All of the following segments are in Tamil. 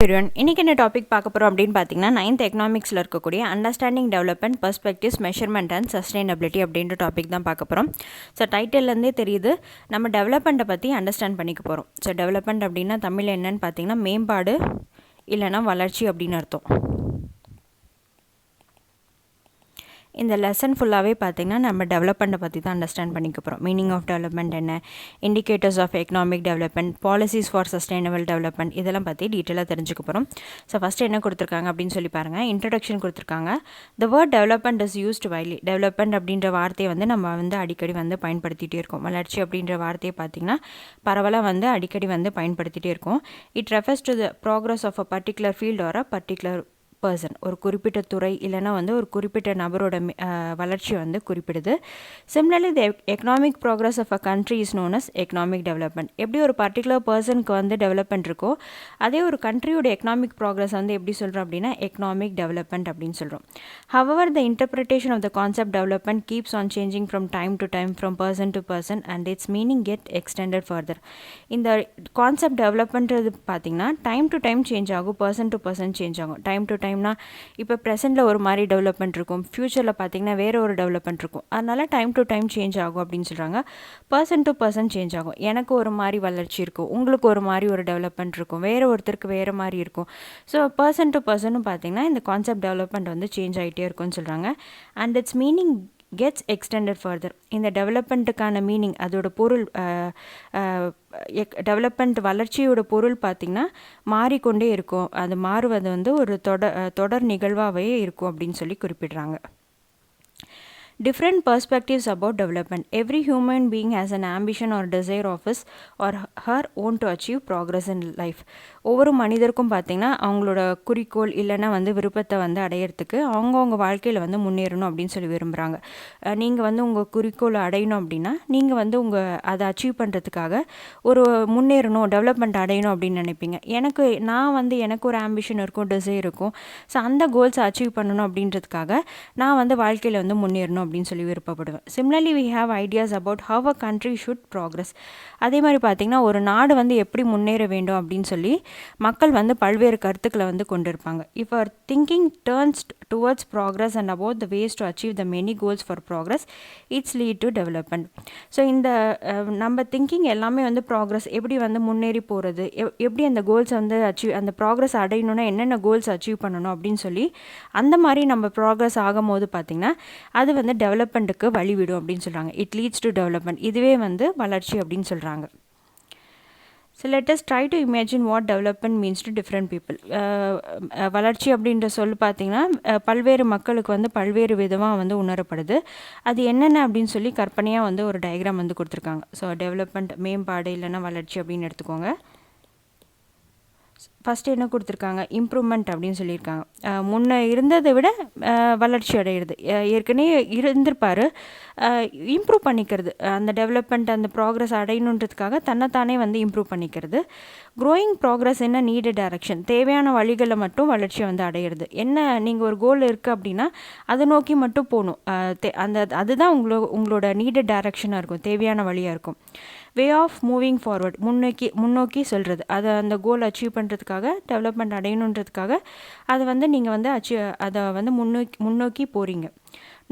இன்றைக்கி என்ன டாபிக் பார்க்க போகிறோம் அப்படின்னு பார்த்தீங்கன்னா 9th எக்கனாமிக்ஸில் இருக்கக்கூடிய understanding development perspectives measurement and sustainability அப்படின்ற டாபிக் தான் பார்க்க போகிறோம். ஸோ டைட்டில்லேருந்தே தெரியுது நம்ம டெவலப்மெண்ட்டை பற்றி அண்டர்ஸ்டாண்ட் பண்ணிக்க போகிறோம். ஸோ டெவலப்மெண்ட் அப்படின்னா தமிழ் என்னன்னு பார்த்தீங்கன்னா மேம்பாடு இல்லைனா வளர்ச்சி அப்படின்னு அர்த்தம். இந்த லெசன் ஃபுல்லாகவே பார்த்திங்கன்னா நம்ம டெவலப்மெண்ட்டை பற்றி தான் அண்டர்ஸ்டாண்ட் பண்ணிக்க போகிறோம். மீனிங் ஆஃப் டெவலப்மெண்ட் என்ன, indicators of economic development, policies for sustainable development, இதெல்லாம் பற்றி டீட்டெயிலாக தெரிஞ்சுக்க போகிறோம். ஸோ ஃபஸ்ட்டு என்ன கொடுத்துருக்காங்க அப்படின்னு சொல்லி பாருங்கள். இன்ட்ரடக்ஷன் கொடுத்துருக்காங்க. The word development is used widely. Development அப்படின்ற வார்த்தையை நம்ம அடிக்கடி பயன்படுத்திகிட்டே இருக்கோம். வளர்ச்சி அப்படின்ற வார்த்தையை பார்த்திங்கன்னா பரவலாக அடிக்கடி பயன்படுத்திகிட்டே இருக்கோம். It refers to the progress of a particular field or a particular person. ஒரு குறிப்பிட்ட துறை இல்லைனா ஒரு குறிப்பிட்ட நபரோட வளர்ச்சி குறிப்பிடுது. Similarly the economic progress of a country is known as economic development. எப்படி ஒரு பர்டிகுலர் பர்சனுக்கு டெவலப்மெண்ட் இருக்கோ அதே ஒரு கண்ட்ரியோட எக்கனாமிக் ப்ராக்ரஸ் எப்படி சொல்கிறோம் அப்படின்னா எக்கனாமிக் டெவலப்மெண்ட் அப்படின்னு சொல்கிறோம். However the interpretation of the concept development keeps on changing from time to time, from person to person, and its meaning get extended further. இந்த கான்செப்ட் டெவலப்மெண்ட்றது பார்த்திங்கன்னா டைம் டு டைம் சேஞ்ச் ஆகும், பர்சன் டு பர்சன் சேஞ்ச் ஆகும். டைம் டு டைம்னா இப்போ ப்ரெசென்ட்டில் ஒரு மாதிரி டெவலப்மெண்ட் இருக்கும், ஃப்யூச்சரில் பார்த்திங்கன்னா வேறு ஒரு டெவலப்மெண்ட் இருக்கும். அதனால் டைம் டு டைம் சேஞ்ச் ஆகும் அப்படின்னு சொல்கிறாங்க. பர்சன் டு பர்சன் சேஞ்ச் ஆகும். எனக்கு ஒரு மாதிரி வளர்ச்சி இருக்கும், உங்களுக்கு ஒரு மாதிரி ஒரு டெவலப்மெண்ட் இருக்கும், வேறு ஒருத்தருக்கு வேறு மாதிரி இருக்கும். ஸோ பர்சன் டு பர்சனும் பார்த்திங்கன்னா இந்த கான்செப்ட் டெவலப்மெண்ட் சேஞ்ச் ஆகிட்டே இருக்கும்னு சொல்கிறாங்க. And its meaning gets extended further. இந்த டெவலப்மெண்ட்டுக்கான மீனிங், அதோட பொருள், டெவலப்மெண்ட் வளர்ச்சியோட பொருள் பார்த்திங்கன்னா மாறிக்கொண்டே இருக்கும். அது மாறுவது ஒரு தொடர் நிகழ்வாகவே இருக்கும் அப்படின்னு சொல்லி குறிப்பிடுறாங்க. Different perspectives about development. Every human being has an ambition or desire of his or her own to achieve progress in life. ஒவ்வொரு மனிதருக்கும் பார்த்திங்கன்னா அவங்களோட குறிக்கோள் இல்லைன்னா விருப்பத்தை அடையிறதுக்கு அவங்கவுங்க வாழ்க்கையில் முன்னேறணும் அப்படின்னு சொல்லி விரும்புகிறாங்க. நீங்கள் உங்கள் குறிக்கோளை அடையணும் அப்படின்னா நீங்கள் உங்கள் அதை அச்சீவ் பண்ணுறதுக்காக ஒரு முன்னேறணும், டெவலப்மெண்ட் அடையணும் அப்படின்னு நினைப்பீங்க. நான் எனக்கு ஒரு ஆம்பிஷன் இருக்கும், டிசைர் இருக்கும். ஸோ அந்த கோல்ஸை அச்சீவ் பண்ணணும் அப்படின்றதுக்காக நான் வாழ்க்கையில் முன்னேறணும் அப்படின்னு சொல்லி விருப்பப்படுவேன். Similarly we have ideas about how a country should progress. அதே மாதிரி பார்த்திங்கன்னா ஒரு நாடு எப்படி முன்னேற வேண்டும் அப்படின்னு சொல்லி மக்கள் பல்வேறு கருத்துக்களை கொண்டிருப்பாங்க. If our thinking turns towards progress and about the ways to achieve the many goals for progress, it's lead to development. So இந்த நம்ம திங்கிங் எல்லாமே ப்ராக்ரஸ், எப்படி முன்னேறி போகிறது, எப்படி அந்த கோல்ஸ் அச்சீவ், அந்த ப்ராக்ரஸ் அடையணுன்னா என்னென்ன கோல்ஸ் அச்சீவ் பண்ணணும் அப்படின்னு சொல்லி அந்த மாதிரி நம்ம ப்ராக்ரஸ் ஆகும் போது பார்த்திங்கன்னா அது டெவலப்மெண்ட்டுக்கு வழிவிடும் அப்படின்னு சொல்கிறாங்க. It leads to development. இதுவே வளர்ச்சி அப்படின்னு சொல்கிறாங்க. So let us try to imagine what development means to different people. வளர்ச்சி அப்படின்ற சொல் பார்த்திங்கன்னா பல்வேறு மக்களுக்கு பல்வேறு விதமாக உணரப்படுது. அது என்னென்ன அப்படின்னு சொல்லி கற்பனையாக ஒரு டயக்ராம் கொடுத்துருக்காங்க. ஸோ டெவலப்மெண்ட், மேம்பாடு இல்லைன்னா வளர்ச்சி அப்படின்னு எடுத்துக்கோங்க. ஃபஸ்ட்டு என்ன கொடுத்துருக்காங்க, இம்ப்ரூவ்மெண்ட் அப்படின்னு சொல்லியிருக்காங்க. முன்னே இருந்ததை விட வளர்ச்சி அடைகிறது. ஏற்கனவே இருந்திருப்பார், இம்ப்ரூவ் பண்ணிக்கிறது. அந்த டெவலப்மெண்ட், அந்த ப்ராக்ரஸ் அடையணுன்றதுக்காக தன்னைத்தானே இம்ப்ரூவ் பண்ணிக்கிறது. க்ரோயிங் ப்ராக்ரஸ் என்ன நீடட் டைரக்ஷன், தேவையான வழிகளில் மட்டும் வளர்ச்சியை அடையிறது. என்ன நீங்கள் ஒரு கோல் இருக்குது அப்படின்னா அதை நோக்கி மட்டும் போகணும். அதுதான் உங்களோட நீடட் டைரக்ஷனாக இருக்கும், தேவையான வழியாக இருக்கும். வே ஆஃப் மூவிங் ஃபார்வர்ட், முன்னோக்கி சொல்கிறது. அந்த கோல் அச்சீவ் பண்ணுறதுக்காக, டெவலப்மெண்ட் அடையணுன்றதுக்காக அதை நீங்கள் அதை முன்னோக்கி போகிறீங்க.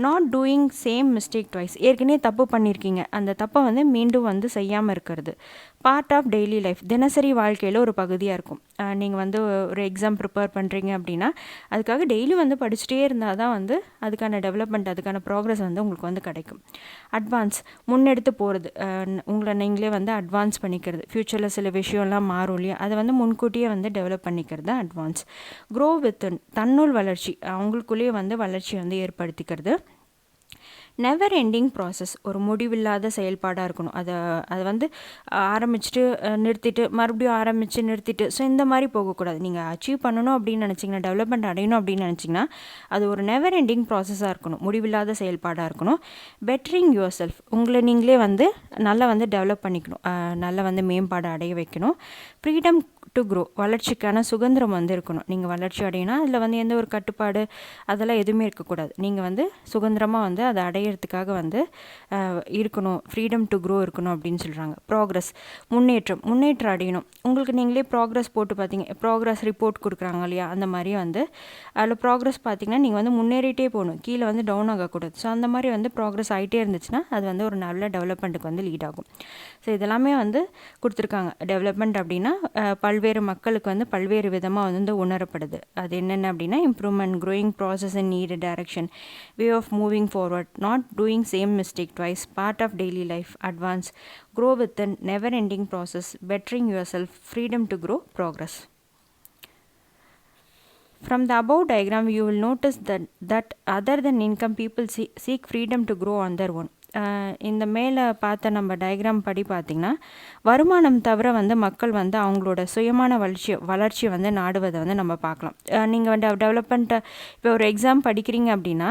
Not doing same mistake twice, ஏற்கனவே தப்பு பண்ணியிருக்கீங்க, அந்த தப்பை மீண்டும் செய்யாமல் இருக்கிறது. பார்ட் ஆஃப் டெய்லி லைஃப், தினசரி வாழ்க்கையில் ஒரு பகுதியாக இருக்கும். நீங்கள் ஒரு எக்ஸாம் ப்ரிப்பேர் பண்ணுறீங்க அப்படின்னா அதுக்காக டெய்லி படிச்சுட்டே இருந்தால் தான் அதுக்கான டெவலப்மெண்ட், அதுக்கான ப்ராக்ரஸ் உங்களுக்கு கிடைக்கும். அட்வான்ஸ், முன்னெடுத்து போகிறது. உங்களை நீங்களே அட்வான்ஸ் பண்ணிக்கிறது. ஃப்யூச்சரில் சில விஷயம்லாம் மாறும் இல்லையா, அதை முன்கூட்டியே டெவலப் பண்ணிக்கிறது அட்வான்ஸ். க்ரோ வித், தன்னுள் வளர்ச்சி, அவங்களுக்குள்ளேயே வளர்ச்சி ஏற்படுத்திக்கிறது. நெவர் எண்டிங் ப்ராசஸ், ஒரு முடிவில்லாத செயல்பாடாக இருக்கணும். அதை ஆரம்பிச்சுட்டு நிறுத்திட்டு மறுபடியும் ஆரம்பித்து நிறுத்திட்டு, ஸோ இந்த மாதிரி போகக்கூடாது. நீங்கள் அச்சீவ் பண்ணணும் அப்படின்னு நினச்சிங்கன்னா, டெவலப்மெண்ட் அடையணும் அப்படின்னு நினச்சிங்கன்னா அது ஒரு நெவர் எண்டிங் ப்ராசஸாக இருக்கணும், முடிவில்லாத செயல்பாடாக இருக்கணும். பெட்டரிங் யுவர் செல்ஃப், உங்களை நீங்களே நல்லா டெவலப் பண்ணிக்கணும், நல்லா மேம்பாடு அடைய வைக்கணும். ஃப்ரீடம் டு க்ரோ, வளர்ச்சிக்கான சுதந்திரம் வந்து இருக்கணும். நீங்கள் வளர்ச்சி அடையணும், அதில் வந்து எந்த ஒரு கட்டுப்பாடு அதெல்லாம் எதுவுமே இருக்கக்கூடாது. நீங்கள் வந்து சுதந்திரமாக வந்து அதை அடையிறதுக்காக வந்து இருக்கணும், ஃப்ரீடம் டு க்ரோ இருக்கணும் அப்படின்னு சொல்கிறாங்க. ப்ராக்ரஸ், முன்னேற்றம் அடையணும். உங்களுக்கு நீங்களே ப்ராக்ரஸ் போட்டு பார்த்தீங்க, ப்ராக்ரஸ் ரிப்போர்ட் கொடுக்குறாங்க இல்லையா, அந்த மாதிரி வந்து அதில் ப்ராக்ரஸ் பார்த்தீங்கன்னா நீங்கள் வந்து முன்னேறிட்டே போகணும், கீழே வந்து டவுன் ஆகக்கூடாது. ஸோ அந்த மாதிரி வந்து ப்ராக்ரஸ் ஆகிட்டே இருந்துச்சுன்னா அது வந்து ஒரு நல்ல டெவலப்மெண்ட்டுக்கு வந்து லீட் ஆகும். ஸோ இதெல்லாமே வந்து கொடுத்துருக்காங்க. டெவலப்மெண்ட் அப்படின்னா பல்வேறு மக்களுக்கு வந்து பல்வேறு விதமாக வந்து உணரப்படுது. அது என்னென்ன அப்படின்னா improvement, growing process in need direction, way of moving forward, not doing same mistake twice, part of daily life, advance, grow within, never ending process, bettering yourself, freedom to grow, progress. From the above diagram you will notice that other than income people seek freedom to grow on their own. இந்த மேலே பார்த்த நம்ம டயக்ராம் படி பார்த்திங்கன்னா வருமானம் தவிர வந்து மக்கள் வந்து அவங்களோட சுயமான வளர்ச்சியை வந்து நாடுவதை வந்து நம்ம பார்க்கலாம். நீங்கள் வந்து டெவலப்மெண்ட்டை இப்போ ஒரு எக்ஸாம் படிக்கிறீங்க அப்படின்னா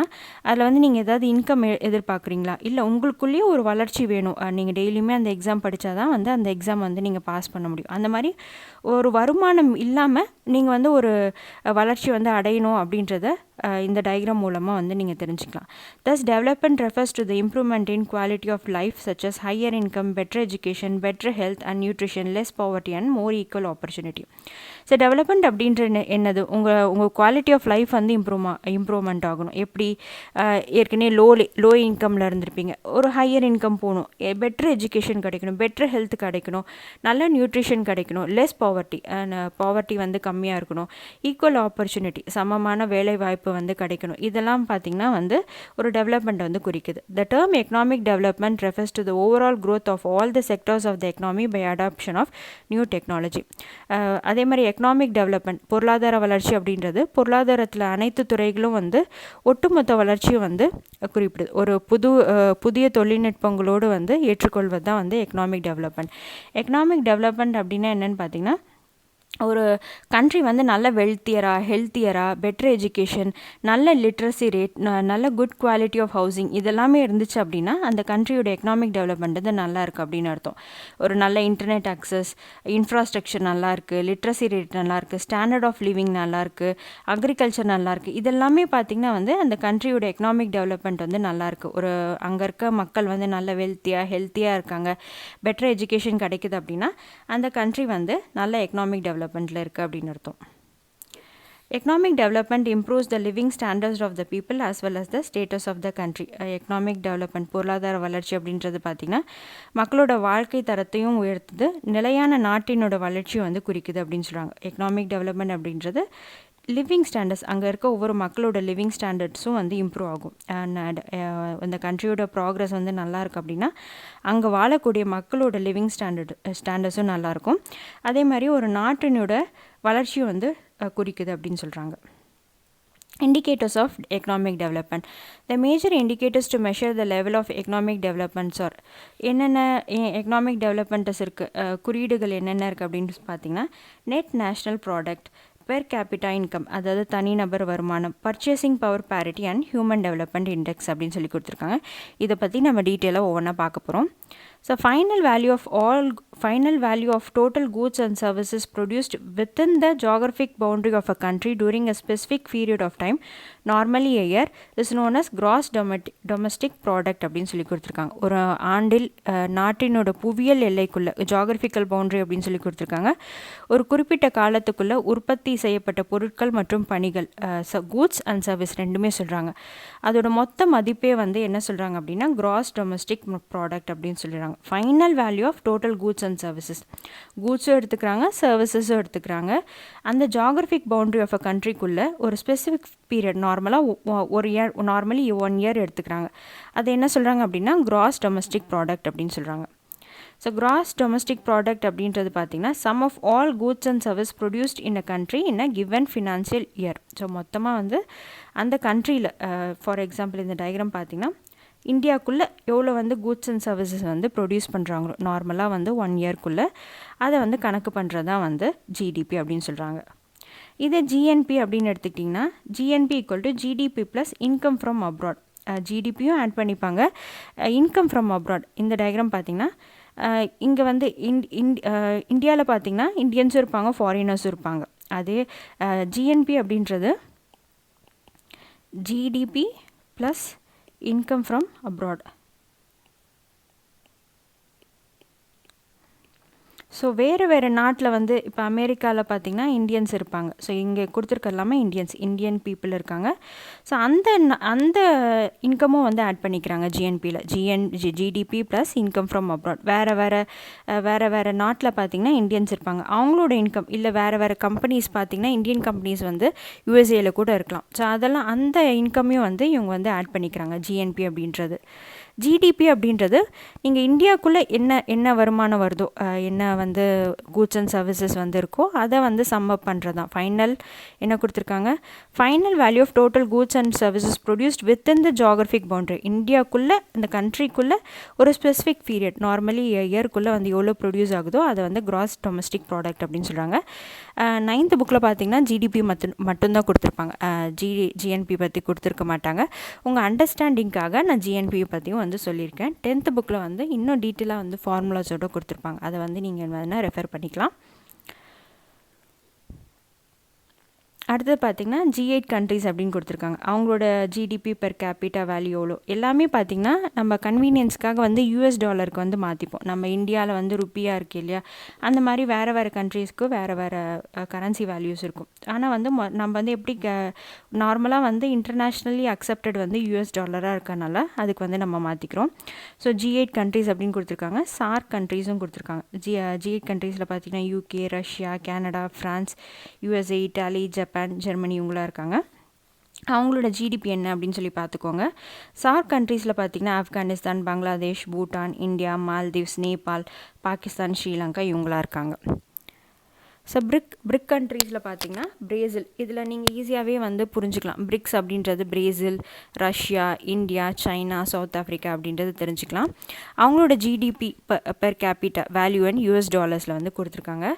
அதில் வந்து நீங்கள் ஏதாவது இன்கம் எதிர்பார்க்குறீங்களா, இல்லை உங்களுக்குள்ளேயே ஒரு வளர்ச்சி வேணும், நீங்கள் டெய்லியுமே அந்த எக்ஸாம் படித்தா தான் வந்து அந்த எக்ஸாம் வந்து நீங்கள் பாஸ் பண்ண முடியும். அந்த மாதிரி ஒரு வருமானம் இல்லாமல் நீங்கள் வந்து ஒரு வளர்ச்சி வந்து அடையணும் அப்படின்றத இந்த டயக்ராம் மூலமாக வந்து நீங்கள் தெரிஞ்சுக்கலாம். Thus development refers to the improvement in quality of life such as higher income, better education, better health and nutrition, less poverty and more equal opportunity. So development அப்படின்ற என்னது, உங்கள் குவாலிட்டி ஆஃப் லைஃப் வந்து இம்ப்ரூவ்மெண்ட் ஆகணும். எப்படி ஏற்கனவே லோ இன்கமில் இருந்திருப்பீங்க, ஒரு ஹையர் இன்கம் போகணும், பெட்டர் எஜுகேஷன் கிடைக்கணும், பெட்டர் ஹெல்த் கிடைக்கணும், நல்ல நியூட்ரிஷன் கிடைக்கணும், லெஸ் பாவர்ட்டி வந்து கம்மியாக இருக்கணும், ஈக்குவல் ஆப்பர்ச்சுனிட்டி, சமமான வேலை வாய்ப்பு வந்து கிடைக்கணும். இதெல்லாம் பார்த்திங்கன்னா வந்து ஒரு டெவலப்மெண்ட் வந்து குறிக்குது. The term economic development refers to the overall growth of all the sectors of the economy by adoption of new technology. அதே மாதிரி எக்கனாமிக் டெவலப்மெண்ட், பொருளாதார வளர்ச்சி அப்படின்றது பொருளாதாரத்தில் அனைத்து துறைகளும் வந்து ஒட்டுமொத்த வளர்ச்சியும் வந்து குறிப்பிடுது. ஒரு புதிய தொழில்நுட்பங்களோடு வந்து ஏற்றுக்கொள்வது தான் வந்து எக்கனாமிக் டெவலப்மெண்ட். எக்கனாமிக் டெவலப்மெண்ட் அப்படின்னா என்னென்னு பார்த்தீங்கன்னா ஒரு கண்ட்ரி வந்து நல்ல ஹெல்த்தியராக, பெட்டர் எஜுகேஷன், நல்ல லிட்ரஸி ரேட், நல்ல குட் குவாலிட்டி ஆஃப் ஹவுசிங் இதெல்லாமே இருந்துச்சு அப்படின்னா அந்த கண்ட்ரியோட எக்கனாமிக் டெவலப்மெண்ட் வந்து நல்லா இருக்குது அப்படின்னு அர்த்தம். ஒரு நல்ல இன்டர்நெட் அக்சஸ், இன்ஃப்ராஸ்ட்ரக்சர் நல்லா இருக்குது, லிட்ரஸி ரேட் நல்லா இருக்குது, ஸ்டாண்டர்ட் ஆஃப் லிவிங் நல்லா இருக்குது, அக்ரிகல்ச்சர் நல்லா இருக்குது, இதெல்லாமே பார்த்திங்கன்னா வந்து அந்த கண்ட்ரியோட எக்கனாமிக் டெவலப்மெண்ட் வந்து நல்லா இருக்குது. ஒரு அங்கே இருக்க மக்கள் வந்து நல்ல ஹெல்த்தியாக இருக்காங்க, பெட்டர் எஜுகேஷன் கிடைக்குது அப்படின்னா அந்த கண்ட்ரி வந்து நல்ல எக்கனாமிக் டெவலப்மெண்ட்டில் இருக்குது அப்படின்னு அர்த்தம். Economic development improves the living standards of the people as well as the status of the country. Economic development, பொருளாதார வளர்ச்சி அப்படின்றது பார்த்திங்கன்னா மக்களோட வாழ்க்கை தரத்தையும் உயர்த்துது, நிலையான நாட்டினோட வளர்ச்சியும் வந்து குறிக்குது அப்படின்னு சொல்கிறாங்க. எக்கனாமிக் டெவலப்மெண்ட் அப்படின்றது லிவிங் ஸ்டாண்டர்ட்ஸ், அங்கே இருக்க ஒவ்வொரு மக்களோட லிவிங் ஸ்டாண்டர்ட்ஸும் வந்து இம்ப்ரூவ் ஆகும். இந்த கண்ட்ரியோட ப்ராக்ரஸ் வந்து நல்லா இருக்குது அப்படின்னா அங்கே வாழக்கூடிய மக்களோட லிவிங் ஸ்டாண்டர்ட்ஸும் நல்லாயிருக்கும். அதே மாதிரி ஒரு நாட்டினோட வளர்ச்சியும் வந்து குறிக்குது அப்படின்னு சொல்கிறாங்க. Indicators of economic development. The major indicators to measure the level of economic developments are என்னென்ன எக்கனாமிக் டெவலப்மெண்ட்ஸ் இருக்குது, குறியீடுகள் என்னென்ன இருக்குது அப்படின்னு பார்த்தீங்கன்னா net national product, per capita income அதாவது தனிநபர் வருமானம், purchasing power parity and human development index அப்படின்னு சொல்லி கொடுத்துருக்காங்க. இதை பற்றி நம்ம டீட்டெயிலாக ஒவ்வொன்றா பார்க்க போகிறோம். So final value of total goods and services produced within the geographic boundary of a country during a specific period of time, normally a year, is known as gross domestic product அப்படின்னு சொல்லி கொடுத்துருக்காங்க. ஒரு ஆண்டில் நாட்டினோட புவியியல் எல்லைக்குள்ள ஜியாகிரபிக்கல் பவுண்டரி அப்படின்னு சொல்லி கொடுத்துருக்காங்க. ஒரு குறிப்பிட்ட காலத்துக்குள்ள உற்பத்தி செய்யப்பட்ட பொருட்கள் மற்றும் பணிகள், கூட்ஸ் அண்ட் சர்வீஸ் ரெண்டுமே சொல்கிறாங்க. அதோட மொத்த மதிப்பே வந்து என்ன சொல்கிறாங்க அப்படின்னா கிராஸ் டொமஸ்டிக் ப்ராடக்ட் அப்படின்னு சொல்கிறாங்க. Final value of total goods and services, கூட்ஸும் எடுத்துக்கிறாங்க, சர்வீசஸும் எடுத்துக்கிறாங்க. அந்த ஜியாகிரபிக் பவுண்டரி ஆஃப் அ கண்ட்ரிக்குள்ளே ஒரு ஸ்பெசிஃபிக் பீரியட், நார்மலி 1 இயர் எடுத்துக்கிறாங்க. அது என்ன சொல்கிறாங்க அப்படின்னா கிராஸ் டொமஸ்டிக் ப்ராடக்ட் அப்படின்னு சொல்கிறாங்க. ஸோ கிராஸ் டொமஸ்டிக் ப்ராடக்ட் அப்படின்றது பார்த்திங்கன்னா sum of all goods and service produced in a country in a given financial year. So மொத்தமாக வந்து அந்த கண்ட்ரியில், ஃபார் எக்ஸாம்பிள் இந்த டயக்ராம் பார்த்திங்கன்னா இந்தியாவுக்குள்ளே எவ்வளோ வந்து கூட்ஸ் அண்ட் சர்வீசஸ் வந்து ப்ரொடியூஸ் பண்ணுறாங்களோ நார்மலாக வந்து 1 இயர்க்குள்ளே அதை வந்து கணக்கு பண்ணுறது தான் வந்து ஜிடிபி அப்படின்னு சொல்கிறாங்க. இதே ஜிஎன்பி அப்படின்னு எடுத்துக்கிட்டிங்கன்னா GNP equal to GDP plus income from abroad. ஜிடிபியும் ஆட் பண்ணிப்பாங்க, இன்கம் ஃப்ரம் அப்ராட். இந்த டயக்ராம் பார்த்திங்கன்னா இங்கே வந்து இந்தியாவில் பார்த்திங்கன்னா இந்தியன்ஸும் இருப்பாங்க, ஃபாரினர்ஸும் இருப்பாங்க. அதே ஜிஎன்பி அப்படின்றது GDP plus income from abroad. So வேறு நாட்டில் வந்து இப்போ அமெரிக்காவில் பார்த்திங்கன்னா இந்தியன்ஸ் இருப்பாங்க. ஸோ இங்கே கொடுத்துருக்க எல்லாமே இந்தியன் பீப்புள் இருக்காங்க. ஸோ அந்த இன்கமும் வந்து ஆட் பண்ணிக்கிறாங்க ஜிஎன்பியில். GDP plus income from abroad. வேறு நாட்டில் பார்த்திங்கன்னா இந்தியன்ஸ் இருப்பாங்க, அவங்களோட இன்கம் இல்லை வேறு கம்பெனிஸ் பார்த்திங்கன்னா இந்தியன் கம்பெனிஸ் வந்து யூஎஸ்ஏயில் கூட இருக்கலாம். ஸோ அதெல்லாம் அந்த இன்கமையும் வந்து இவங்க வந்து ஆட் பண்ணிக்கிறாங்க ஜிஎன்பி அப்படின்றது. ஜிடிபி அப்படின்றது நீங்கள் இந்தியாவுக்குள்ளே என்ன வருமானம் வருதோ, என்ன வந்து கூட்ஸ் அண்ட் சர்வீசஸ் வந்து இருக்கோ அதை வந்து சம்மப் பண்ணுறது தான். ஃபைனல் என்ன கொடுத்துருக்காங்க, final value of total goods and services produced within the geographic boundary. இந்தியாவுக்குள்ளே இந்த கண்ட்ரிக்குள்ளே ஒரு ஸ்பெசிஃபிக் பீரியட் நார்மலி இயர்க்குள்ளே வந்து எவ்வளோ ப்ரொடியூஸ் ஆகுதோ அதை வந்து கிராஸ் டொமஸ்டிக் ப்ராடக்ட் அப்படின்னு சொல்கிறாங்க. 9th புக்கில் பார்த்திங்கன்னா ஜிடிபி மட்டும்தான் கொடுத்துருப்பாங்க, ஜிஎன்பி பற்றி கொடுத்துருக்க மாட்டாங்க. உங்கள் அண்டர்ஸ்டாண்டிங்காக நான் ஜிஎன்பி பற்றியும் வந்து சொல்லியிருக்கேன். 10th புக்கில் வந்து இன்னும் டீட்டெயிலாக வந்து ஃபார்முலாஸோடு கொடுத்துருப்பாங்க, அதை வந்து நீங்கள் வேணால் ரெஃபர் பண்ணிக்கலாம். அடுத்தது பார்த்திங்கன்னா G8 கண்ட்ரிஸ் அப்படின்னு கொடுத்துருக்காங்க. அவங்களோட ஜிடிபி பெர் கேபிட்டா வேல்யூ எவ்வளோ எல்லாமே பார்த்திங்கன்னா நம்ம கன்வீனியன்ஸ்க்காக வந்து யூஎஸ் டாலருக்கு வந்து மாற்றிப்போம். நம்ம இந்தியாவில் வந்து ருப்பியாக இருக்குது இல்லையா, அந்த மாதிரி வேறு கண்ட்ரீஸ்க்கு வேறு கரன்சி வேல்யூஸ் இருக்கும். ஆனால் வந்து நம்ம வந்து எப்படி நார்மலாக வந்து இன்டர்நேஷ்னலி அக்செப்டட் வந்து யூஎஸ் டாலராக இருக்கனால அதுக்கு வந்து நம்ம மாற்றிக்கிறோம். ஸோ G8 கண்ட்ரிஸ் அப்படின்னு கொடுத்துருக்காங்க. சார்க் கண்ட்ரீஸும் கொடுத்துருக்காங்க. G8 கண்ட்ரீஸில் பார்த்திங்கன்னா UK, Russia, Canada, France, USA, Italy, Japan, Germany இவங்களாம் இருக்காங்க. அவங்களோட ஜிடிபி என்ன அப்படின்னு சொல்லி பார்த்துக்கோங்க. சார்க் கண்ட்ரீஸில் பார்த்திங்கன்னா ஆப்கானிஸ்தான், பங்களாதேஷ், பூட்டான், இந்தியா, மால்தீவ்ஸ், நேபாள், பாகிஸ்தான், ஸ்ரீலங்கா இவங்களாம் இருக்காங்க. ஸோ பிரிக் கண்ட்ரீஸில் பார்த்திங்கன்னா பிரேசில், இதில் நீங்கள் ஈஸியாகவே வந்து புரிஞ்சுக்கலாம். பிரிக்ஸ் அப்படின்றது Brazil, Russia, India, China, South Africa அப்படின்றது தெரிஞ்சுக்கலாம். அவங்களோட GDP per capita value and US டாலர்ஸில் வந்து கொடுத்துருக்காங்க.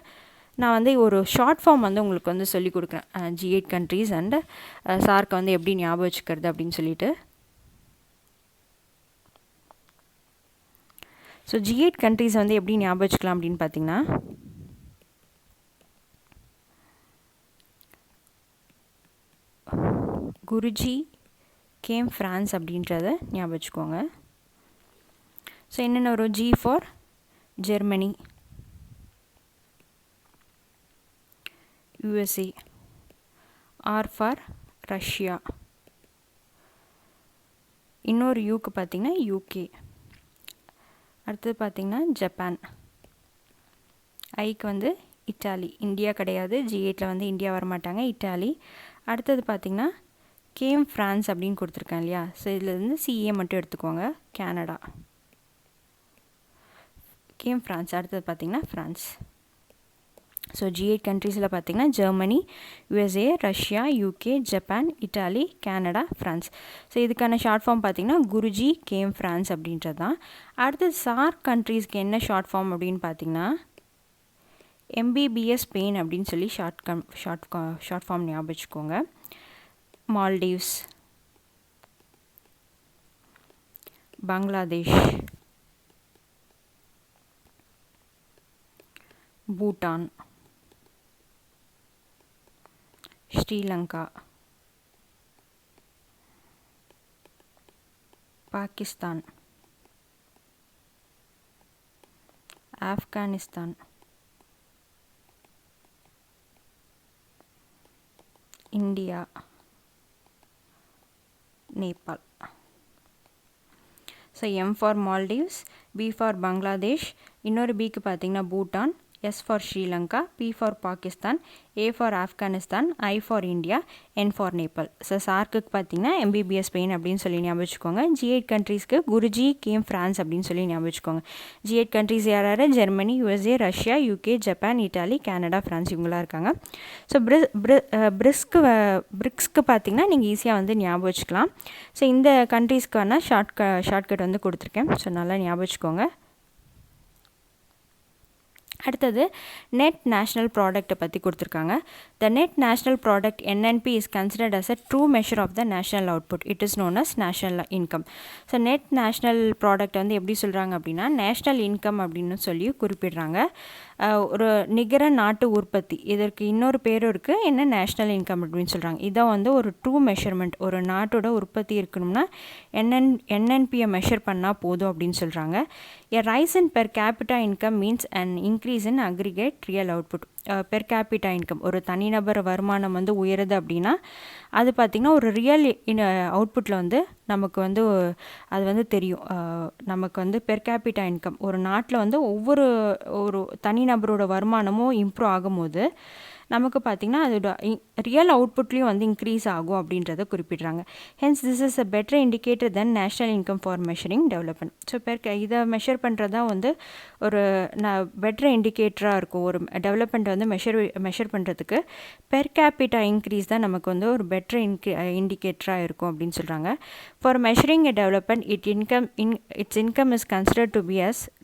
நான் வந்து ஒரு ஷார்ட் ஃபார்ம் வந்து உங்களுக்கு வந்து சொல்லிக் கொடுக்குறேன், G8 கண்ட்ரீஸ் அண்ட் சார்க்கை வந்து எப்படி ஞாபகம் வச்சுக்கிறது அப்படின்னு சொல்லிட்டு. ஸோ G8 கண்ட்ரீஸ் வந்து எப்படி ஞாபகம் வச்சுக்கலாம் அப்படின்னு பார்த்தீங்கன்னா, குருஜி கேம் ஃப்ரான்ஸ் அப்படின்றத ஞாபகம் வச்சுக்கோங்க. ஸோ என்னென்ன வரும், G for Germany, USA, R for Russia, இன்னொரு யூக்கு பார்த்திங்கன்னா யூகே, அடுத்தது பார்த்திங்கன்னா ஜப்பான், ஐக்கு வந்து இட்டாலி, இந்தியா கிடையாது, G8 வந்து இந்தியா வரமாட்டாங்க, இட்டாலி. அடுத்தது பார்த்திங்கன்னா கேம் ஃப்ரான்ஸ் அப்படின்னு கொடுத்துருக்கேன் இல்லையா, ஸோ இதில் இருந்து CA மட்டும் எடுத்துக்கோங்க, கனடா, கேம் ஃப்ரான்ஸ். அடுத்தது பார்த்திங்கன்னா ஃப்ரான்ஸ். ஸோ G8 கண்ட்ரீஸில் பார்த்திங்கன்னா Germany, USA, Russia, UK, Japan, Italy, Canada, France. So இதுக்கான ஷார்ட் ஃபார்ம் பார்த்திங்கன்னா குருஜி கேம் ஃப்ரான்ஸ் அப்படின்றது தான். அடுத்தது சார்க் கண்ட்ரீஸ்க்கு என்ன ஷார்ட் ஃபார்ம் அப்படின்னு பார்த்திங்கன்னா MBBS ஸ்பெயின் அப்படின்னு சொல்லி ஷார்ட் ஃபார்ம் ஞாபகம் வச்சுக்கோங்க. Maldives, Bangladesh, Bhutan, Sri Lanka, Pakistan, Afghanistan, India, Nepal. So M for Maldives, B for Bangladesh, இன்னொரு Bக்கு பார்த்திங்கன்னா Bhutan, S for Sri Lanka, P for Pakistan, A for Afghanistan, I for India, N for Nepal. So சார்க்குக்கு பார்த்திங்கன்னா MBBS ஸ்பெயின் அப்படின்னு சொல்லி ஞாபகம் வச்சுக்கோங்க. G8 கண்ட்ரீஸ்க்கு குருஜி கேம் ஃப்ரான்ஸ் அப்படின்னு சொல்லி ஞாபகம் வச்சுக்கோங்க. G8 கண்ட்ரீஸ் யார், Germany, USA, Russia, UK, Japan, Italy, Canada, France இவங்களாம் இருக்காங்க. ஸோ பிரிக்ஸ்க்கு பார்த்திங்கன்னா நீங்கள் ஈஸியாக வந்து ஞாபகம் வச்சுக்கலாம். ஸோ இந்த கண்ட்ரீஸ்க்கான ஷார்ட்கட் வந்து கொடுத்துருக்கேன். ஸோ நல்லா ஞாபகம் வச்சுக்கோங்க. அடுத்தது நெட் நேஷ்னல் ப்ராடக்ட்டை பற்றி கொடுத்துருக்காங்க. The net national product NNP is considered as a true measure of the national output. It is known as national income. So net national product வந்து எப்படி சொல்கிறாங்க அப்படின்னா நேஷ்னல் இன்கம் அப்படின்னு சொல்லி குறிப்பிடுறாங்க. ஒரு நிகர நாட்டு உற்பத்தி, இதற்கு இன்னொரு பேரும் இருக்குது, என்ன நேஷ்னல் இன்கம் அப்படின்னு சொல்கிறாங்க. இதான் வந்து ஒரு ட்ரூ மெஷர்மெண்ட். ஒரு நாட்டோட உற்பத்தி இருக்கணும்னா NNPயை மெஷர் பண்ணால் போதும் அப்படின்னு சொல்கிறாங்க. A rise in per capita income means an increase in aggregate real output. Per capita income, ஒரு தனிநபர் வருமானம் வந்து உயருது அப்படின்னா அது பார்த்திங்கன்னா ஒரு ரியல் அவுட்புட்டில் வந்து நமக்கு வந்து அது வந்து தெரியும். நமக்கு வந்து பெர் கேபிட்டா இன்கம், ஒரு நாட்டில் வந்து ஒரு தனிநபரோட வருமானமும் இம்ப்ரூவ் ஆகும்போது நமக்கு பார்த்திங்கன்னா அதோட ரியல் அவுட்புட்லேயும் வந்து இன்க்ரீஸ் ஆகும் அப்படின்றத குறிப்பிட்றாங்க. Hence this is a better indicator than national income for measuring development. So இதை மெஷர் பண்ணுறது தான் வந்து ஒரு பெட்டர் இண்டிகேட்டராக இருக்கும். ஒரு டெவலப்மெண்ட் வந்து மெஷர் பண்ணுறதுக்கு பெர் கேபிட்டா இன்க்ரீஸ் தான் நமக்கு வந்து ஒரு பெட்டர் இண்டிகேட்டராக இருக்கும் அப்படின்னு சொல்கிறாங்க. For measuring a development it's income is considered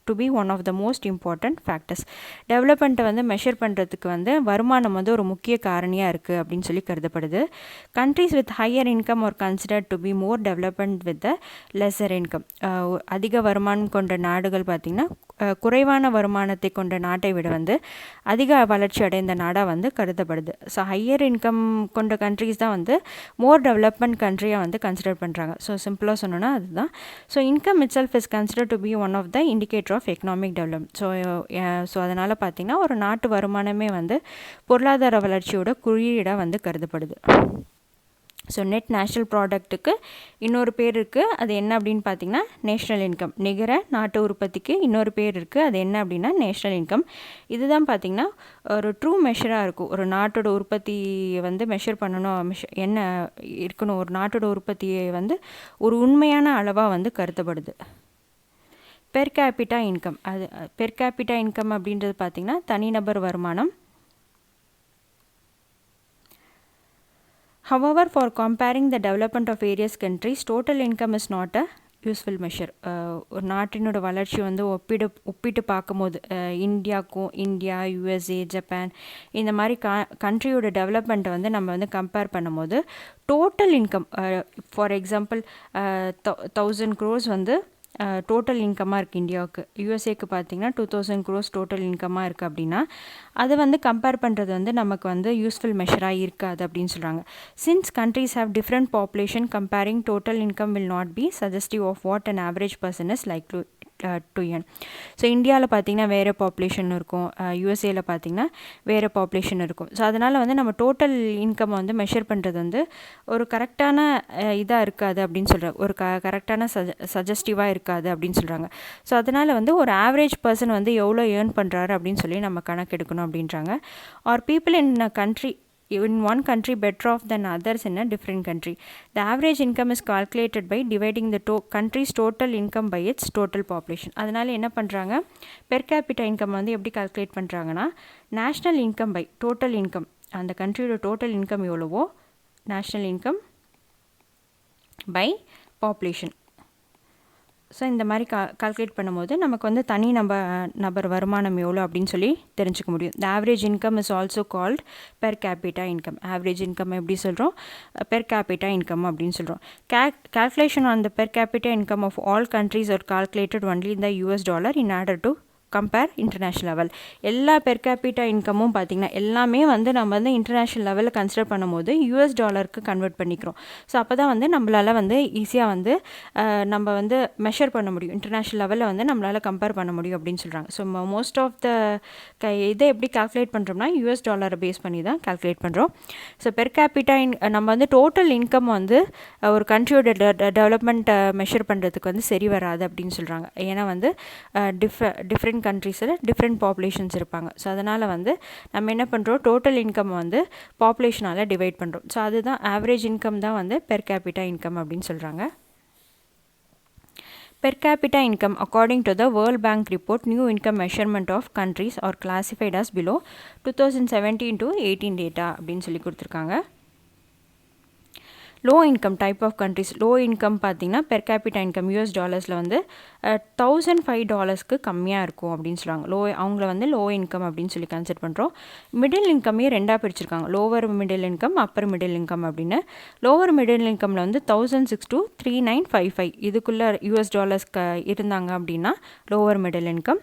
to be one of the most important factors. டெவலப்மெண்ட்டை வந்து மெஷர் பண்ணுறதுக்கு வந்து வருமானம் வந்து ஒரு முக்கிய காரணியாக இருக்குது அப்படின்னு சொல்லி கருதப்படுது. Countries with higher income R considered to be more development with the lesser income. அதிக வருமானம் கொண்ட நாடுகள் பார்த்திங்கன்னா குறைவான வருமானத்தை கொண்ட நாட்டை விட வந்து அதிக வளர்ச்சி அடைந்த நாடாக வந்து கருதப்படுது. ஸோ ஹையர் இன்கம் கொண்ட கண்ட்ரீஸ் தான் வந்து மோர் டெவலப்மெண்ட் கண்ட்ரியாக வந்து கன்சிடர் பண்ணுறாங்க. ஸோ சிம்பிளாக சொன்னோன்னா அதுதான். So income itself is consider to be one of the indicator of economic development. So அதனால் பார்த்திங்கன்னா ஒரு நாட்டு வருமானமே வந்து பொருளாதார வளர்ச்சியோட குறியீடாக வந்து கருதப்படுது. ஸோ நெட் நேஷ்னல் ப்ராடக்ட்டுக்கு இன்னொரு பேர் இருக்குது, அது என்ன அப்படின்னு பார்த்திங்கன்னா நேஷ்னல் இன்கம். நிகர நாட்டு உற்பத்திக்கு இன்னொரு பேர் இருக்குது, அது என்ன அப்படின்னா நேஷ்னல் இன்கம். இதுதான் பார்த்திங்கன்னா ஒரு ட்ரூ மெஷராக இருக்கும். ஒரு நாட்டோட உற்பத்தியை வந்து மெஷர் பண்ணணும், என்ன இருக்கணும், ஒரு நாட்டோட உற்பத்தியை வந்து ஒரு உண்மையான அளவாக வந்து கருதப்படுது. பெர் கேபிட்டா இன்கம், அது பெர் கேபிட்டா இன்கம் அப்படின்றது பார்த்திங்கன்னா தனிநபர் வருமானம். However, for comparing the development of various countries, total income is not a useful measure. ஒரு நாட்டினோட வளர்ச்சி வந்து ஒப்பிட்டு பார்க்கும்போது இந்தியா, USA, ஜப்பான் இந்த மாதிரி கண்ட்ரியோட டெவலப்மெண்ட்டை வந்து நம்ம வந்து கம்பேர் பண்ணும்போது total income, for example 1000 crores வந்து டோட்டல் இன்கமாக இருக்குது இந்தியாவுக்கு. யூஎஸ்ஏக்கு பார்த்திங்கன்னா 2000 crores டோட்டல் இன்கமாக இருக்குது அப்படின்னா அதை வந்து கம்பேர் பண்ணுறது வந்து நமக்கு வந்து யூஸ்ஃபுல் மெஷராக இருக்காது அப்படின்னு சொல்கிறாங்க. Since countries have different population, comparing total income will not be suggestive of what an average person is like to earn. ஸோ இந்தியாவில் பார்த்திங்கன்னா வேறு பாப்புலேஷன் இருக்கும், யூஎஸ்ஏயில் பார்த்திங்கன்னா வேறு பாப்புலேஷன் இருக்கும். ஸோ அதனால் வந்து நம்ம டோட்டல் இன்கம் வந்து மெஷர் பண்ணுறது வந்து ஒரு கரெக்டான இதாக இருக்காது அப்படின்னு சொல்கிறாங்க, ஒரு கரெக்டான சஜஸ்டிவாக இருக்காது அப்படின்னு சொல்கிறாங்க. ஸோ அதனால் வந்து ஒரு ஆவரேஜ் பர்சன் வந்து எவ்வளோ ஏர்ன் பண்ணுறாரு அப்படின்னு சொல்லி நம்ம கணக்கெடுக்கணும் அப்படின்றாங்க. Are people in a country in one country better off than others in a different country. The average income is calculated by dividing the country's total income by its total population. அதனால் என்ன பண்ணுறாங்க, பெர் கேபிட்டா இன்கம் வந்து எப்படி கால்குலேட் பண்ணுறாங்கன்னா national income by total income, அந்த கண்ட்ரியோட டோட்டல் இன்கம் எவ்வளவோ national income by population. So இந்த மாதிரி கால்குலேட் பண்ணும்போது நமக்கு வந்து தனி நபர் வருமானம் எவ்வளோ அப்படின்னு சொல்லி தெரிஞ்சுக்க முடியும். The average income is also called per capita income. Average income எப்படி சொல்கிறோம், பெர் கேபிட்டா இன்கம் அப்படின்னு சொல்கிறோம். Calculation on the per capita income of all countries are calculated only in the US dollar in order to compare international level. எல்லா பெர் கேபிட்டா இன்கமும் பார்த்திங்கன்னா எல்லாமே வந்து நம்ம வந்து இன்டர்நேஷ்னல் லெவலில் கன்சிடர் பண்ணும்போது US டாலருக்கு கன்வெர்ட் பண்ணிக்கிறோம். ஸோ அப்போ தான் வந்து நம்மளால் வந்து ஈஸியாக வந்து நம்ம வந்து மெஷர் பண்ண முடியும், இன்டர்நேஷ்னல் லெவலில் வந்து நம்மளால் கம்பேர் பண்ண முடியும் அப்படின்னு சொல்கிறாங்க. ஸோ மோஸ்ட் ஆஃப் த இதை எப்படி கால்குலேட் பண்ணுறோம்னா US டாலரை பேஸ் பண்ணி தான் கால்குலேட் பண்ணுறோம். ஸோ பெர் கேபிட்டா நம்ம வந்து டோட்டல் இன்கம் வந்து ஒரு கண்ட்ரியோட டெவலப்மெண்ட்டை மெஷர் பண்ணுறதுக்கு வந்து சரி வராது அப்படின்னு சொல்கிறாங்க. ஏன்னா வந்து டிஃப்ரெண்ட் கண்ட்ரீஸில் டிஃப்ரெண்ட் பாப்புலேஷன்ஸ் இருப்பாங்க. ஸோ அதனால் வந்து நம்ம என்ன பண்ணுறோம், டோட்டல் இன்கம் வந்து பாப்புலேஷனால் டிவைட் பண்ணுறோம். ஸோ அதுதான் ஆவரேஜ் இன்கம் தான் வந்து பெர் கேபிட்டா இன்கம் அப்படின்னு சொல்கிறாங்க. Per capita income, according to the World Bank report, new income measurement of countries are classified as below 2017 to 18 data அப்படின்னு சொல்லி கொடுத்துருக்காங்க. Low income type of countries. Low income பார்த்திங்கன்னா பெர் கேபிட்டா இன்கம் US டாலர்ஸில் வந்து $1,005 கம்மியாக இருக்கும் அப்படின்னு சொல்லுவாங்க. அவங்கள வந்து லோ இன்கம் அப்படின்னு சொல்லி கன்சிடர் பண்ணுறோம். மிடில் இன்கமே ரெண்டாக பிரிச்சிருக்காங்க, lower middle income, upper middle income அப்படின்னு. லோவர் மிடில் இன்கமில் வந்து 1,006 to 3,955 இதுக்குள்ளே US டாலர்ஸ் இருந்தாங்க அப்படின்னா லோவர் மிடில் இன்கம்.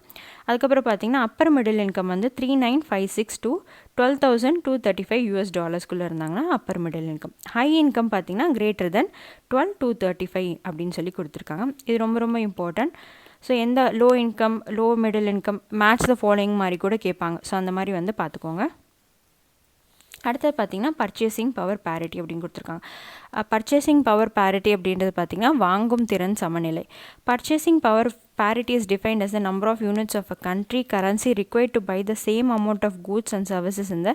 அதுக்கப்புறம் பார்த்திங்கன்னா அப்பர் மிடில் இன்கம் வந்து 3,956 to 12,235 US இருந்தாங்கன்னா upper middle income. High income பார்த்திங்கன்னா greater than 12,235 அப்படின்னு சொல்லி கொடுத்துருக்காங்க. இது ரொம்ப ரொம்ப இம்பார்ட்டன்ட். ஸோ எந்த low income, low middle income, match the following மாதிரி கூட கேட்பாங்க. ஸோ அந்த மாதிரி வந்து பார்த்துக்கோங்க. அடுத்தது பார்த்திங்கன்னா பர்ச்சேசிங் பவர் பேரிட்டி அப்படின்னு கொடுத்துருக்காங்க. பர்ச்சேசிங் பவர் பேரிட்டி அப்படின்றது பார்த்திங்கன்னா வாங்கும் திறன் சமநிலை. Purchasing power parity is defined as the number of units of a country currency required to buy the same amount of goods and services in the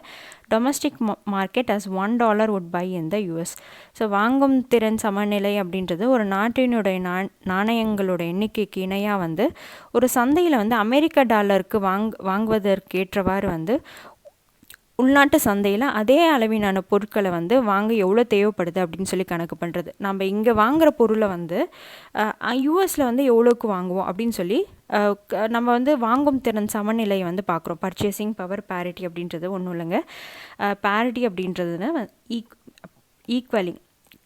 domestic market as $1 would buy in the US. So வாங்கும் திறன் சமநிலை அப்படின்றது ஒரு நாட்டினுடைய நாணயங்களோட எண்ணிக்கைக்கு இணையாக வந்து ஒரு சந்தையில் வந்து அமெரிக்க டாலருக்கு வாங்குவதற்கேற்றவாறு வந்து உள்நாட்டு சந்தையில் அதே அளவிலான பொருட்களை வந்து வாங்க எவ்வளோ தேவைப்படுது அப்படின்னு சொல்லி கணக்கு பண்ணுறது. நம்ம இங்கே வாங்குகிற பொருளை வந்து யூஎஸில் வந்து எவ்வளோக்கு வாங்குவோம் அப்படின்னு சொல்லி நம்ம வந்து வாங்கும் திறன் சமநிலையை வந்து பார்க்குறோம். பர்ச்சேசிங் பவர் பேரிட்டி அப்படின்றது ஒன்றும் இல்லைங்க. பேரிட்டி அப்படின்றதுன்னா ஈக்குவலிங்,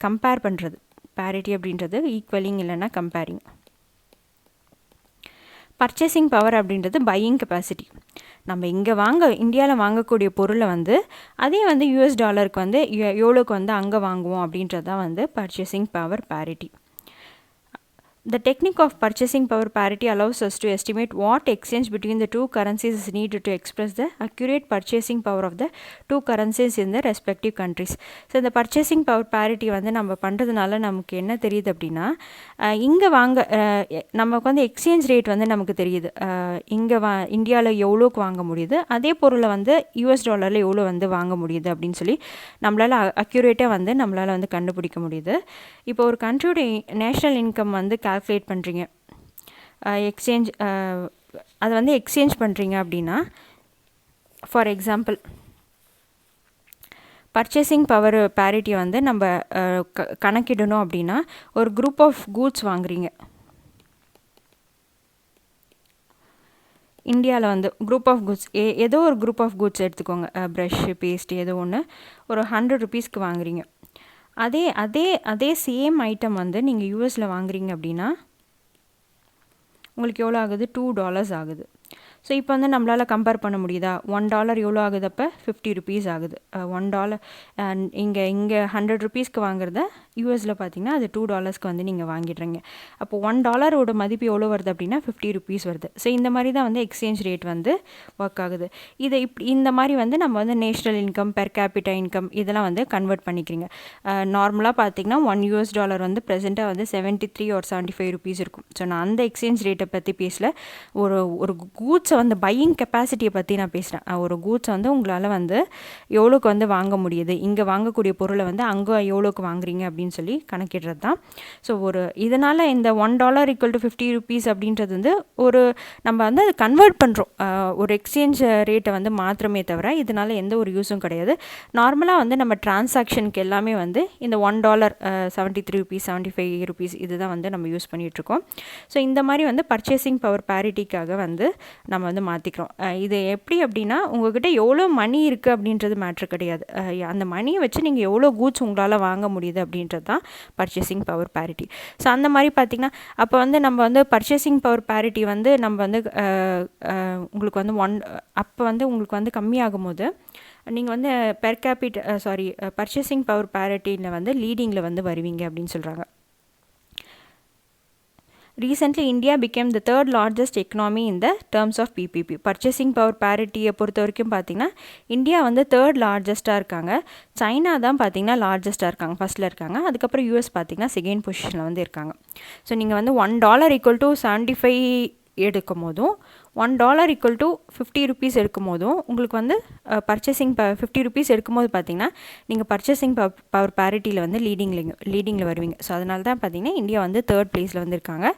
கம்பேர் பண்ணுறது. பேரிட்டி அப்படின்றது ஈக்குவலிங் இல்லைன்னா கம்பேரிங். பர்ச்சேசிங் பவர் அப்படின்றது பையிங் கெப்பாசிட்டி. நம்ம இங்கே இந்தியாவில் வாங்கக்கூடிய பொருளை வந்து அதே வந்து US டாலருக்கு வந்து எவ்வளோக்கு வந்து அங்கே வாங்குவோம் அப்படின்றது தான் வந்து purchasing power parity. The technique of purchasing power parity allows us to estimate what exchange between the two currencies is needed to express the accurate purchasing power of the two currencies in the respective countries. So இந்த purchasing power parity வந்து நம்ம பண்ணுறதுனால நமக்கு என்ன தெரியுது அப்படின்னா, இங்கே நமக்கு வந்து எக்ஸ்சேஞ்ச் ரேட் வந்து நமக்கு தெரியுது. இங்கே இந்தியாவில் எவ்வளோக்கு வாங்க முடியுது, அதே பொருளை வந்து US டாலரில் எவ்வளோ வந்து வாங்க முடியுது அப்படின்னு சொல்லி நம்மளால் அக்யூரேட்டாக வந்து நம்மளால் வந்து கண்டுபிடிக்க முடியுது. இப்போ ஒரு கண்ட்ரியோட நேஷ்னல் இன்கம் வந்து கால்குலேட் பண்ணுறீங்க, எக்ஸ்சேஞ்ச் அதை வந்து எக்ஸ்சேஞ்ச் பண்ணுறீங்க அப்படின்னா, ஃபார் எக்ஸாம்பிள் பர்ச்சேசிங் பவர் பேரிட்டியை வந்து நம்ம கணக்கிடணும் அப்படின்னா, ஒரு குரூப் ஆஃப் கூட்ஸ் வாங்குறீங்க இந்தியாவில் வந்து, குரூப் ஆஃப் குட்ஸ் ஏதோ ஒரு குரூப் ஆஃப் குட்ஸ் எடுத்துக்கோங்க, ப்ரஷ்ஷு, பேஸ்ட் ஏதோ ஒன்று, ஒரு $100 வாங்குறீங்க. அதே சேம் ஐட்டம் வந்து நீங்கள் யூஎஸில் வாங்குறீங்க அப்படின்னா உங்களுக்கு எவ்வளோ ஆகுது, $2 ஆகுது. ஸோ இப்போ வந்து நம்மளால் கம்பேர் பண்ண முடியுதா, $1 எவ்வளோ ஆகுது, அப்போ $50 ஆகுது. $1 இங்கே $100 வாங்குறத யூஎஸில் பார்த்தீங்கன்னா அது $2 வந்து நீங்கள் வாங்கிடுறீங்க. அப்போ $1 மதிப்பு எவ்வளோ வருது அப்படின்னா $50 வருது. ஸோ இந்த மாதிரி தான் வந்து எக்ஸ்சேஞ்ச் ரேட் வந்து ஒர்க் ஆகுது. இந்த மாதிரி வந்து நம்ம வந்து national income, per capita income இதெல்லாம் வந்து கன்வெர்ட் பண்ணிக்கிறீங்க. நார்மலாக பார்த்தீங்கன்னா $1 வந்து ப்ரெசென்ட்டாக வந்து 73 or 75 இருக்கும். ஸோ நான் அந்த எக்ஸ்சேஞ்ச் ரேட்டை பற்றி பேசல, ஒரு கூட்ஸை வந்து பையிங் கெப்பாசிட்டியை பற்றி நான் பேசுகிறேன். ஒரு கூட்ஸை வந்து உங்களால் வந்து எவ்வளோக்கு வந்து வாங்க முடியுது, இங்கே வாங்கக்கூடிய பொருளை வந்து அங்கே எவ்வளோக்கு வாங்குறீங்க அப்படின்னு சொல்லி கணக்கிடுறது தான். ஸோ இதனால் இந்த $1 = $50 அப்படின்றது வந்து நம்ம வந்து அதை கன்வெர்ட் பண்ணுறோம், ஒரு எக்ஸ்சேஞ்ச் ரேட்டை வந்து மாத்திரமே தவிர இதனால் எந்த ஒரு யூஸும் கிடையாது. நார்மலாக வந்து நம்ம டிரான்சாக்ஷனுக்கு எல்லாமே வந்து இந்த $1 $73 $75 இதுதான் வந்து நம்ம யூஸ் பண்ணிகிட்ருக்கோம். ஸோ இந்த மாதிரி வந்து பர்ச்சேசிங் பவர் பேரிட்டிக்காக வந்து நம்ம வந்து மாற்றிக்கிறோம். இது எப்படி அப்படின்னா, உங்கள்கிட்ட எவ்வளோ மணி இருக்குது அப்படின்றது மேட்ரு கிடையாது, அந்த மணியை வச்சு நீங்கள் எவ்வளோ கூட்ஸ் உங்களால் வாங்க முடியுது அப்படின்றது தான் பர்ச்சேசிங் பவர் பேரிட்டி. ஸோ அந்த மாதிரி பார்த்திங்கன்னா அப்போ வந்து நம்ம வந்து பர்ச்சேசிங் பவர் பேரிட்டி வந்து நம்ம வந்து உங்களுக்கு வந்து அப்போ வந்து உங்களுக்கு வந்து கம்மியாகும் போது நீங்கள் வந்து பெர் கேபிட்டா பர்ச்சேசிங் பவர் பேரிட்டியில் வந்து லீடிங்கில் வந்து வருவீங்க அப்படின்னு சொல்கிறாங்க. Recently, India became the third largest economy in the terms of PPP. Purchasing power பேரிட்டியை பொறுத்த வரைக்கும் பார்த்திங்கன்னா இந்தியா வந்து தேர்ட் லார்ஜஸ்ட்டாக இருக்காங்க. சைனா தான் பார்த்திங்கன்னா லார்ஜஸ்ட்டாக இருக்காங்க, ஃபஸ்ட்டில் இருக்காங்க. அதுக்கப்புறம் US பார்த்திங்கன்னா செகண்ட் பொசிஷனில் வந்து இருக்காங்க. ஸோ நீங்கள் வந்து $1 = 75 எடுக்கும் போதும் $1 = $50 எடுக்கும் போதும் உங்களுக்கு வந்து பர்ச்சேசிங் $50 எடுக்கும்போது பார்த்தீங்கன்னா நீங்கள் பர்ச்சேசிங் பவர் பேரிட்டியில் வந்து லீடிங்கில் வருவீங்க. ஸோ அதனால தான் பார்த்தீங்கன்னா இந்தியா வந்து தேர்ட் பிளேஸில் வந்து இருக்காங்க.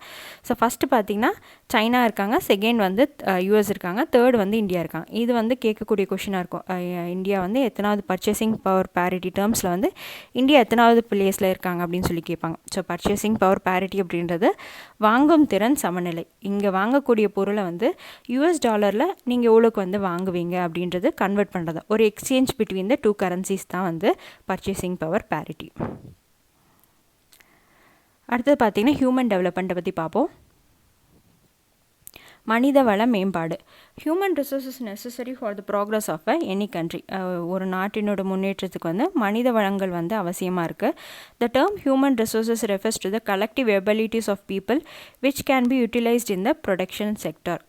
ஸோ ஃபஸ்ட்டு பார்த்தீங்கன்னா சைனா இருக்காங்க, செகண்ட் வந்து யூஎஸ் இருக்காங்க, தேர்ட் வந்து இந்தியா இருக்காங்க. இது வந்து கேட்கக்கூடிய கொஷினாக இருக்கும். இந்தியா வந்து எத்தனாவது பர்ச்சேசிங் பவர் பேரிட்டி டேர்ம்ஸில் வந்து இந்தியா எத்தனாவது பிளேஸில் இருக்காங்க அப்படின்னு சொல்லி கேட்பாங்க. ஸோ பர்ச்சேசிங் பவர் பேரிட்டி அப்படின்றது வாங்கும் திறன் சமநிலை. இங்கே வாங்கக்கூடிய பொருளை வந்து யூஎஸ் டாலரில் நீங்கள் எவ்வளோக்கு வந்து வாங்குவீங்க அப்படின்றது கன்வெர்ட் பண்ணுறது, ஒரு எக்ஸ்சேஞ்ச் பிட்வீன் த 2 கரன்சிஸ் தான் வந்து பர்ச்சேசிங் பவர் பேரிட்டி. அடுத்தது பார்த்திங்கன்னா ஹியூமன் டெவலப்மெண்ட்டை பற்றி பார்ப்போம். மனித வள மேம்பாடு. Human resources necessary for the progress of any country. ஒரு நாட்டினோட முன்னேற்றத்துக்கு வந்து மனித வளங்கள் வந்து அவசியமாக இருக்குது. The term human resources refers to the collective abilities of people which can be utilised in the production sector.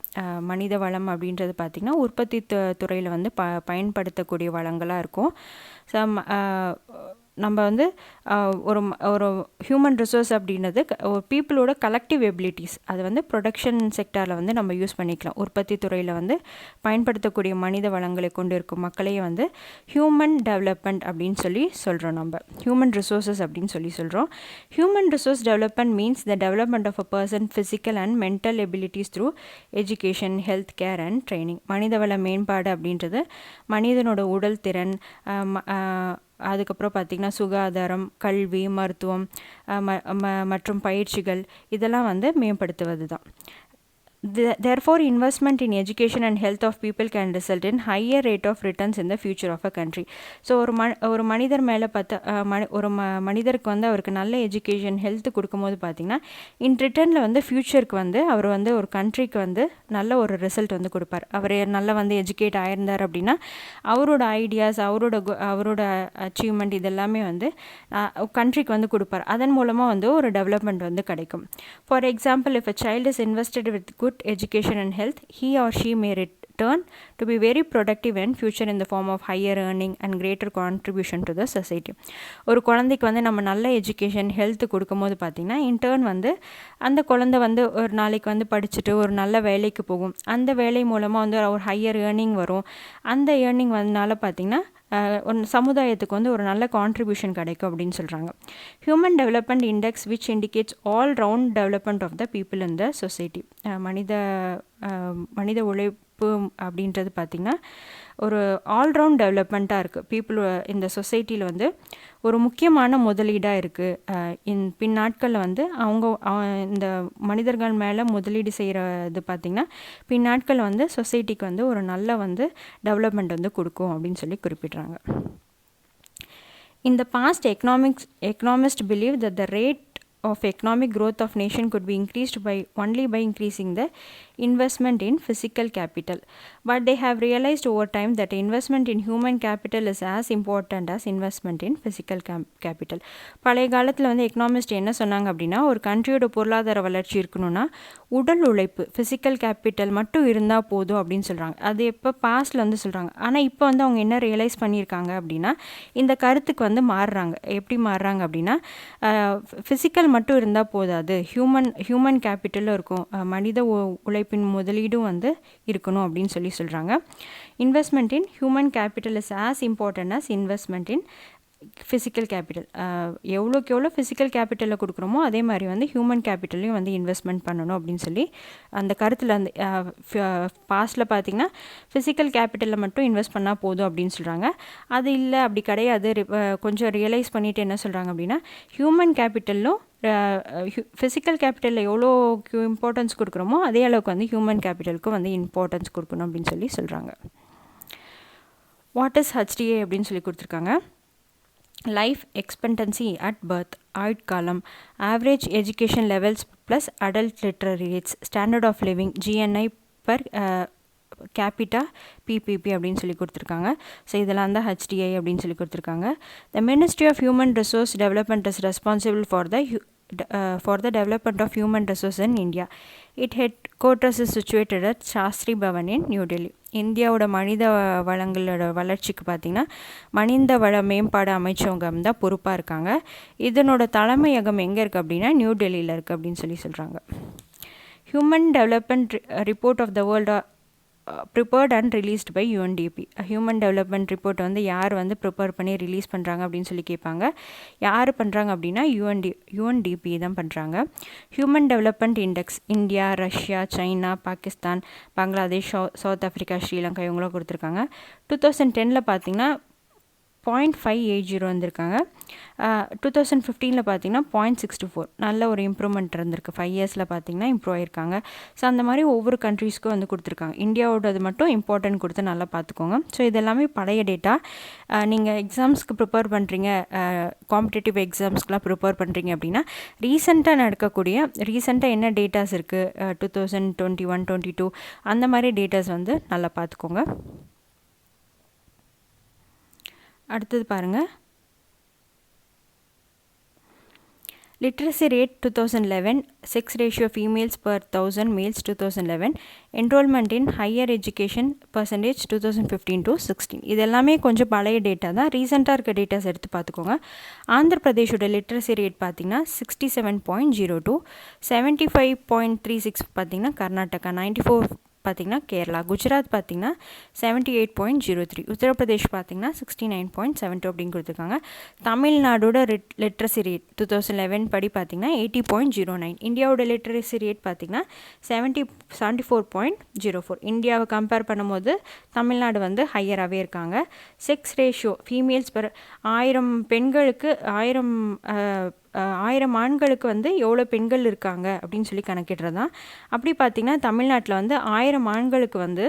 மனித வளம் அப்படின்றது பார்த்திங்கன்னா உற்பத்தி துறையில் வந்து பயன்படுத்தக்கூடிய வளங்களாக இருக்கும். ஸோ நம்ம வந்து ஒரு ஹியூமன் ரிசோர்ஸ் அப்படின்றது ஒரு பீப்புளோட கலெக்டிவ் எபிலிட்டிஸ், அது வந்து ப்ரொடக்ஷன் செக்டரில் வந்து நம்ம யூஸ் பண்ணிக்கலாம். உற்பத்தி துறையில் வந்து பயன்படுத்தக்கூடிய மனித வளங்களை கொண்டு இருக்கும் மக்களையே வந்து ஹியூமன் டெவலப்மெண்ட் அப்படின்னு சொல்லி சொல்கிறோம். நம்ம ஹியூமன் ரிசோர்ஸஸ் அப்படின்னு சொல்கிறோம். Human resource development means the development of a person physical and mental abilities through education, health care and training. மனிதவள மேம்பாடு அப்படின்றது மனிதனோட உடல் திறன், அதுக்கப்புறம் பார்த்திங்கன்னா சுகாதாரம், கல்வி, மருத்துவம் மற்றும் பயிற்சிகள் இதெல்லாம் வந்து மேம்படுத்துவது தான். Therefore, investment in education and health of people can result in higher rate of returns in the future of a country. So ஒரு மனிதர் மேலே ஒரு மனிதருக்கு வந்து அவருக்கு நல்ல எஜுகேஷன், ஹெல்த் கொடுக்கும்போது பார்த்திங்கன்னா இன் ரிட்டர்னில் வந்து ஃப்யூச்சருக்கு வந்து அவர் வந்து ஒரு கண்ட்ரிக்கு வந்து நல்ல ஒரு ரிசல்ட் வந்து கொடுப்பார். அவர் நல்லா வந்து எஜுகேட் ஆயிருந்தார் அப்படின்னா அவரோட ஐடியாஸ், அவரோட அச்சீவ்மெண்ட் இதெல்லாமே வந்து கண்ட்ரிக்கு வந்து கொடுப்பார். அதன் மூலமாக வந்து ஒரு டெவலப்மெண்ட் வந்து கிடைக்கும். For example, if a child is invested with good education and health, he or she may return to be very productive in future in the form of higher earning and greater contribution to the society. ஒரு குழந்தைக்கு வந்து நம்ம நல்ல எஜுகேஷன், ஹெல்த் கொடுக்கும்போது பார்த்திங்கன்னா இன்டர்ன் வந்து அந்த குழந்தை வந்து ஒரு நாளைக்கு வந்து படிச்சுட்டு ஒரு நல்ல வேலைக்கு போகும். அந்த வேலை மூலமாக வந்து ஒரு ஹையர் ஏர்னிங் வரும். அந்த ஏர்னிங் வந்தனால பார்த்திங்கன்னா ஒரு சமுதாயத்துக்கு வந்து ஒரு நல்ல கான்ட்ரிபியூஷன் கிடைக்கும் அப்படின்னு சொல்கிறாங்க. Human development index which indicates all round development of the people in the society. மனித உழைப்பு அப்படின்றது பார்த்திங்கன்னா ஒரு ஆல்ரவுண்ட் டெவலப்மெண்ட்டாக இருக்குது. பீப்புள் இந்த சொசைட்டியில் வந்து ஒரு முக்கியமான முதலீடாக இருக்குது. பின்னாட்களில் வந்து இந்த மனிதர்கள் மேலே முதலீடு செய்கிறது பார்த்திங்கன்னா பின்னாட்களில் வந்து சொசைட்டிக்கு வந்து ஒரு நல்ல வந்து டெவலப்மெண்ட் வந்து கொடுக்கும் அப்படின்னு சொல்லி குறிப்பிட்றாங்க. In the past, economists believed that the rate of economic growth of nation could be increased only by increasing the investment in physical capital, but they have realized over time that investment in human capital is as important as investment in physical capital. பழைய காலத்தில் வந்து எக்கனாமிஸ்ட் என்ன சொன்னாங்க அப்படின்னா, ஒரு கண்ட்ரியோட பொருளாதார வளர்ச்சி இருக்கணும்னா உடல் உழைப்பு, ஃபிசிக்கல் கேபிட்டல் மட்டும் இருந்தால் போதும் அப்படின்னு சொல்கிறாங்க. அது எப்போ பாஸ்டில் வந்து சொல்கிறாங்க. ஆனால் இப்போ வந்து அவங்க என்ன ரியலைஸ் பண்ணியிருக்காங்க அப்படின்னா இந்த கருத்துக்கு வந்து மாறுறாங்க. எப்படி மாறுறாங்க அப்படின்னா ஃபிசிக்கல் மட்டும் இருந்தால் போதாது, ஹியூமன் கேபிட்டலும் இருக்கும், மனித உழைப்பின் முதலீடும் வந்து இருக்கணும் அப்படின்னு சொல்லி சொல்கிறாங்க. Investment in human capital is as important as investment in physical capital. எவ்வளோக்கு எவ்வளோ ஃபிசிக்கல் கேபிட்டலில் கொடுக்குறோமோ அதே மாதிரி வந்து ஹியூமன் கேபிட்டலையும் வந்து இன்வெஸ்ட்மெண்ட் பண்ணணும் அப்படின்னு சொல்லி அந்த கருத்தில் அந்த பாஸ்டில் பார்த்திங்கன்னா ஃபிசிக்கல் கேபிட்டலில் மட்டும் இன்வெஸ்ட் பண்ணால் போதும் அப்படின்னு சொல்கிறாங்க. அது இல்லை, அப்படி கிடையாது, கொஞ்சம் ரியலைஸ் பண்ணிவிட்டு என்ன சொல்கிறாங்க அப்படின்னா ஹியூமன் கேபிட்டலும் ஃபிசிக்கல் கேபிட்டலில் எவ்வளோ இம்பார்ட்டன்ஸ் கொடுக்குறோமோ அதே அளவுக்கு வந்து ஹியூமன் கேபிட்டலுக்கும் வந்து இம்பார்ட்டன்ஸ் கொடுக்கணும் அப்படின்னு சொல்லி சொல்கிறாங்க. வாட் இஸ் HDA அப்படின்னு சொல்லி கொடுத்துருக்காங்க. லைஃப் எக்ஸ்பெக்டன்சி அட் பர்த், ஆயுட்காலம், average education levels plus adult literary rates, standard of living, GNI per capita, PPP அப்படின்னு சொல்லி கொடுத்துருக்காங்க. ஸோ இதெல்லாம் தான் HDI அப்படின்னு சொல்லி கொடுத்துருக்காங்க. The ministry of human resource development is responsible for the development of human resources in India. Its headquarters is situated at Shastri Bhavan in New Delhi. இந்தியாவோட மனித வளங்களோட வளர்ச்சிக்கு பார்த்திங்கன்னா மனித வள மேம்பாடு அமைச்சகம் தான் பொறுப்பாக இருக்காங்க. இதனோட தலைமையகம் எங்கே இருக்குது அப்படின்னா நியூ டெல்லியில் இருக்குது அப்படின்னு சொல்லி சொல்கிறாங்க. Human development report of the world prepared and released by UNDP. Human development report வந்து யார் வந்து ப்ரிப்பேர் பண்ணி ரிலீஸ் பண்ணுறாங்க அப்படின்னு சொல்லி கேட்பாங்க. யார் பண்ணுறாங்க அப்படின்னா யூஎன்டிபி தான் பண்ணுறாங்க. Human development index India, Russia, China, Pakistan, Bangladesh, south Africa, Sri Lanka இவங்களும் கொடுத்துருக்காங்க. 2010 பார்த்திங்கன்னா 0.580 வந்திருக்காங்க. 2015 பார்த்திங்கன்னா 0.64, நல்ல ஒரு இம்ப்ரூவ்மெண்ட் இருந்திருக்கு. 5 இயர்ஸில் பார்த்திங்கன்னா இம்ப்ரூவ் ஆயிருக்காங்க. ஸோ அந்த மாதிரி ஒவ்வொரு கண்ட்ரீஸ்க்கும் வந்து கொடுத்துருக்காங்க. இந்தியாவோடது மட்டும் இம்பார்ட்டன்ட் கொடுத்து நல்லா பார்த்துக்கோங்க. ஸோ இதெல்லாமே பழைய டேட்டா. நீங்கள் எக்ஸாம்ஸ்க்கு ப்ரிப்பேர் பண்ணுறீங்க, காம்படிட்டிவ் எக்ஸாம்ஸ்க்கெலாம் ப்ரிப்பேர் பண்ணுறீங்க அப்படின்னா ரீசெண்டாக என்ன டேட்டாஸ் இருக்குது, 2021, 22 அந்த மாதிரி டேட்டாஸ் வந்து நல்லா பார்த்துக்கோங்க. அடுத்தது பாருங்கள், literacy rate 2011, sex ratio females per 1000 males 2011, enrolment in higher education percentage 2015 to 16. இது எல்லாமே கொஞ்சம் பழைய டேட்டா தான். ரீசெண்டாக இருக்க டேட்டாஸ் எடுத்து பார்த்துக்கோங்க. ஆந்திர பிரதேஷோட லிட்ரஸி ரேட் பார்த்திங்கன்னா 67.02, 75.36 பார்த்திங்கன்னா கர்நாடகா, 94 பார்த்திங்கன்னா கேரளா, குஜராத் பார்த்திங்கன்னா 78.03, உத்தரப்பிரதேஷ் பார்த்திங்கன்னா 69.72 அப்படின்னு கொடுத்துருக்காங்க. தமிழ்நாடோட லிட்ரஸி ரேட் 2011 படி பார்த்திங்கன்னா 80.09. இந்தியாவோட லிட்ரஸி ரேட் பார்த்திங்கன்னா 74.04. இந்தியாவை கம்பேர் பண்ணும்போது தமிழ்நாடு வந்து ஹையராகவே இருக்காங்க. செக்ஸ் ரேஷியோ ஃபீமேல்ஸ் பெர் 1000 பெண்களுக்கு 1000 ஆண்களுக்கு வந்து எவ்வளோ பெண்கள் இருக்காங்க அப்படின்னு சொல்லி கணக்கிடுறது தான். அப்படி பார்த்திங்கன்னா தமிழ்நாட்டில் வந்து 1000 ஆண்களுக்கு வந்து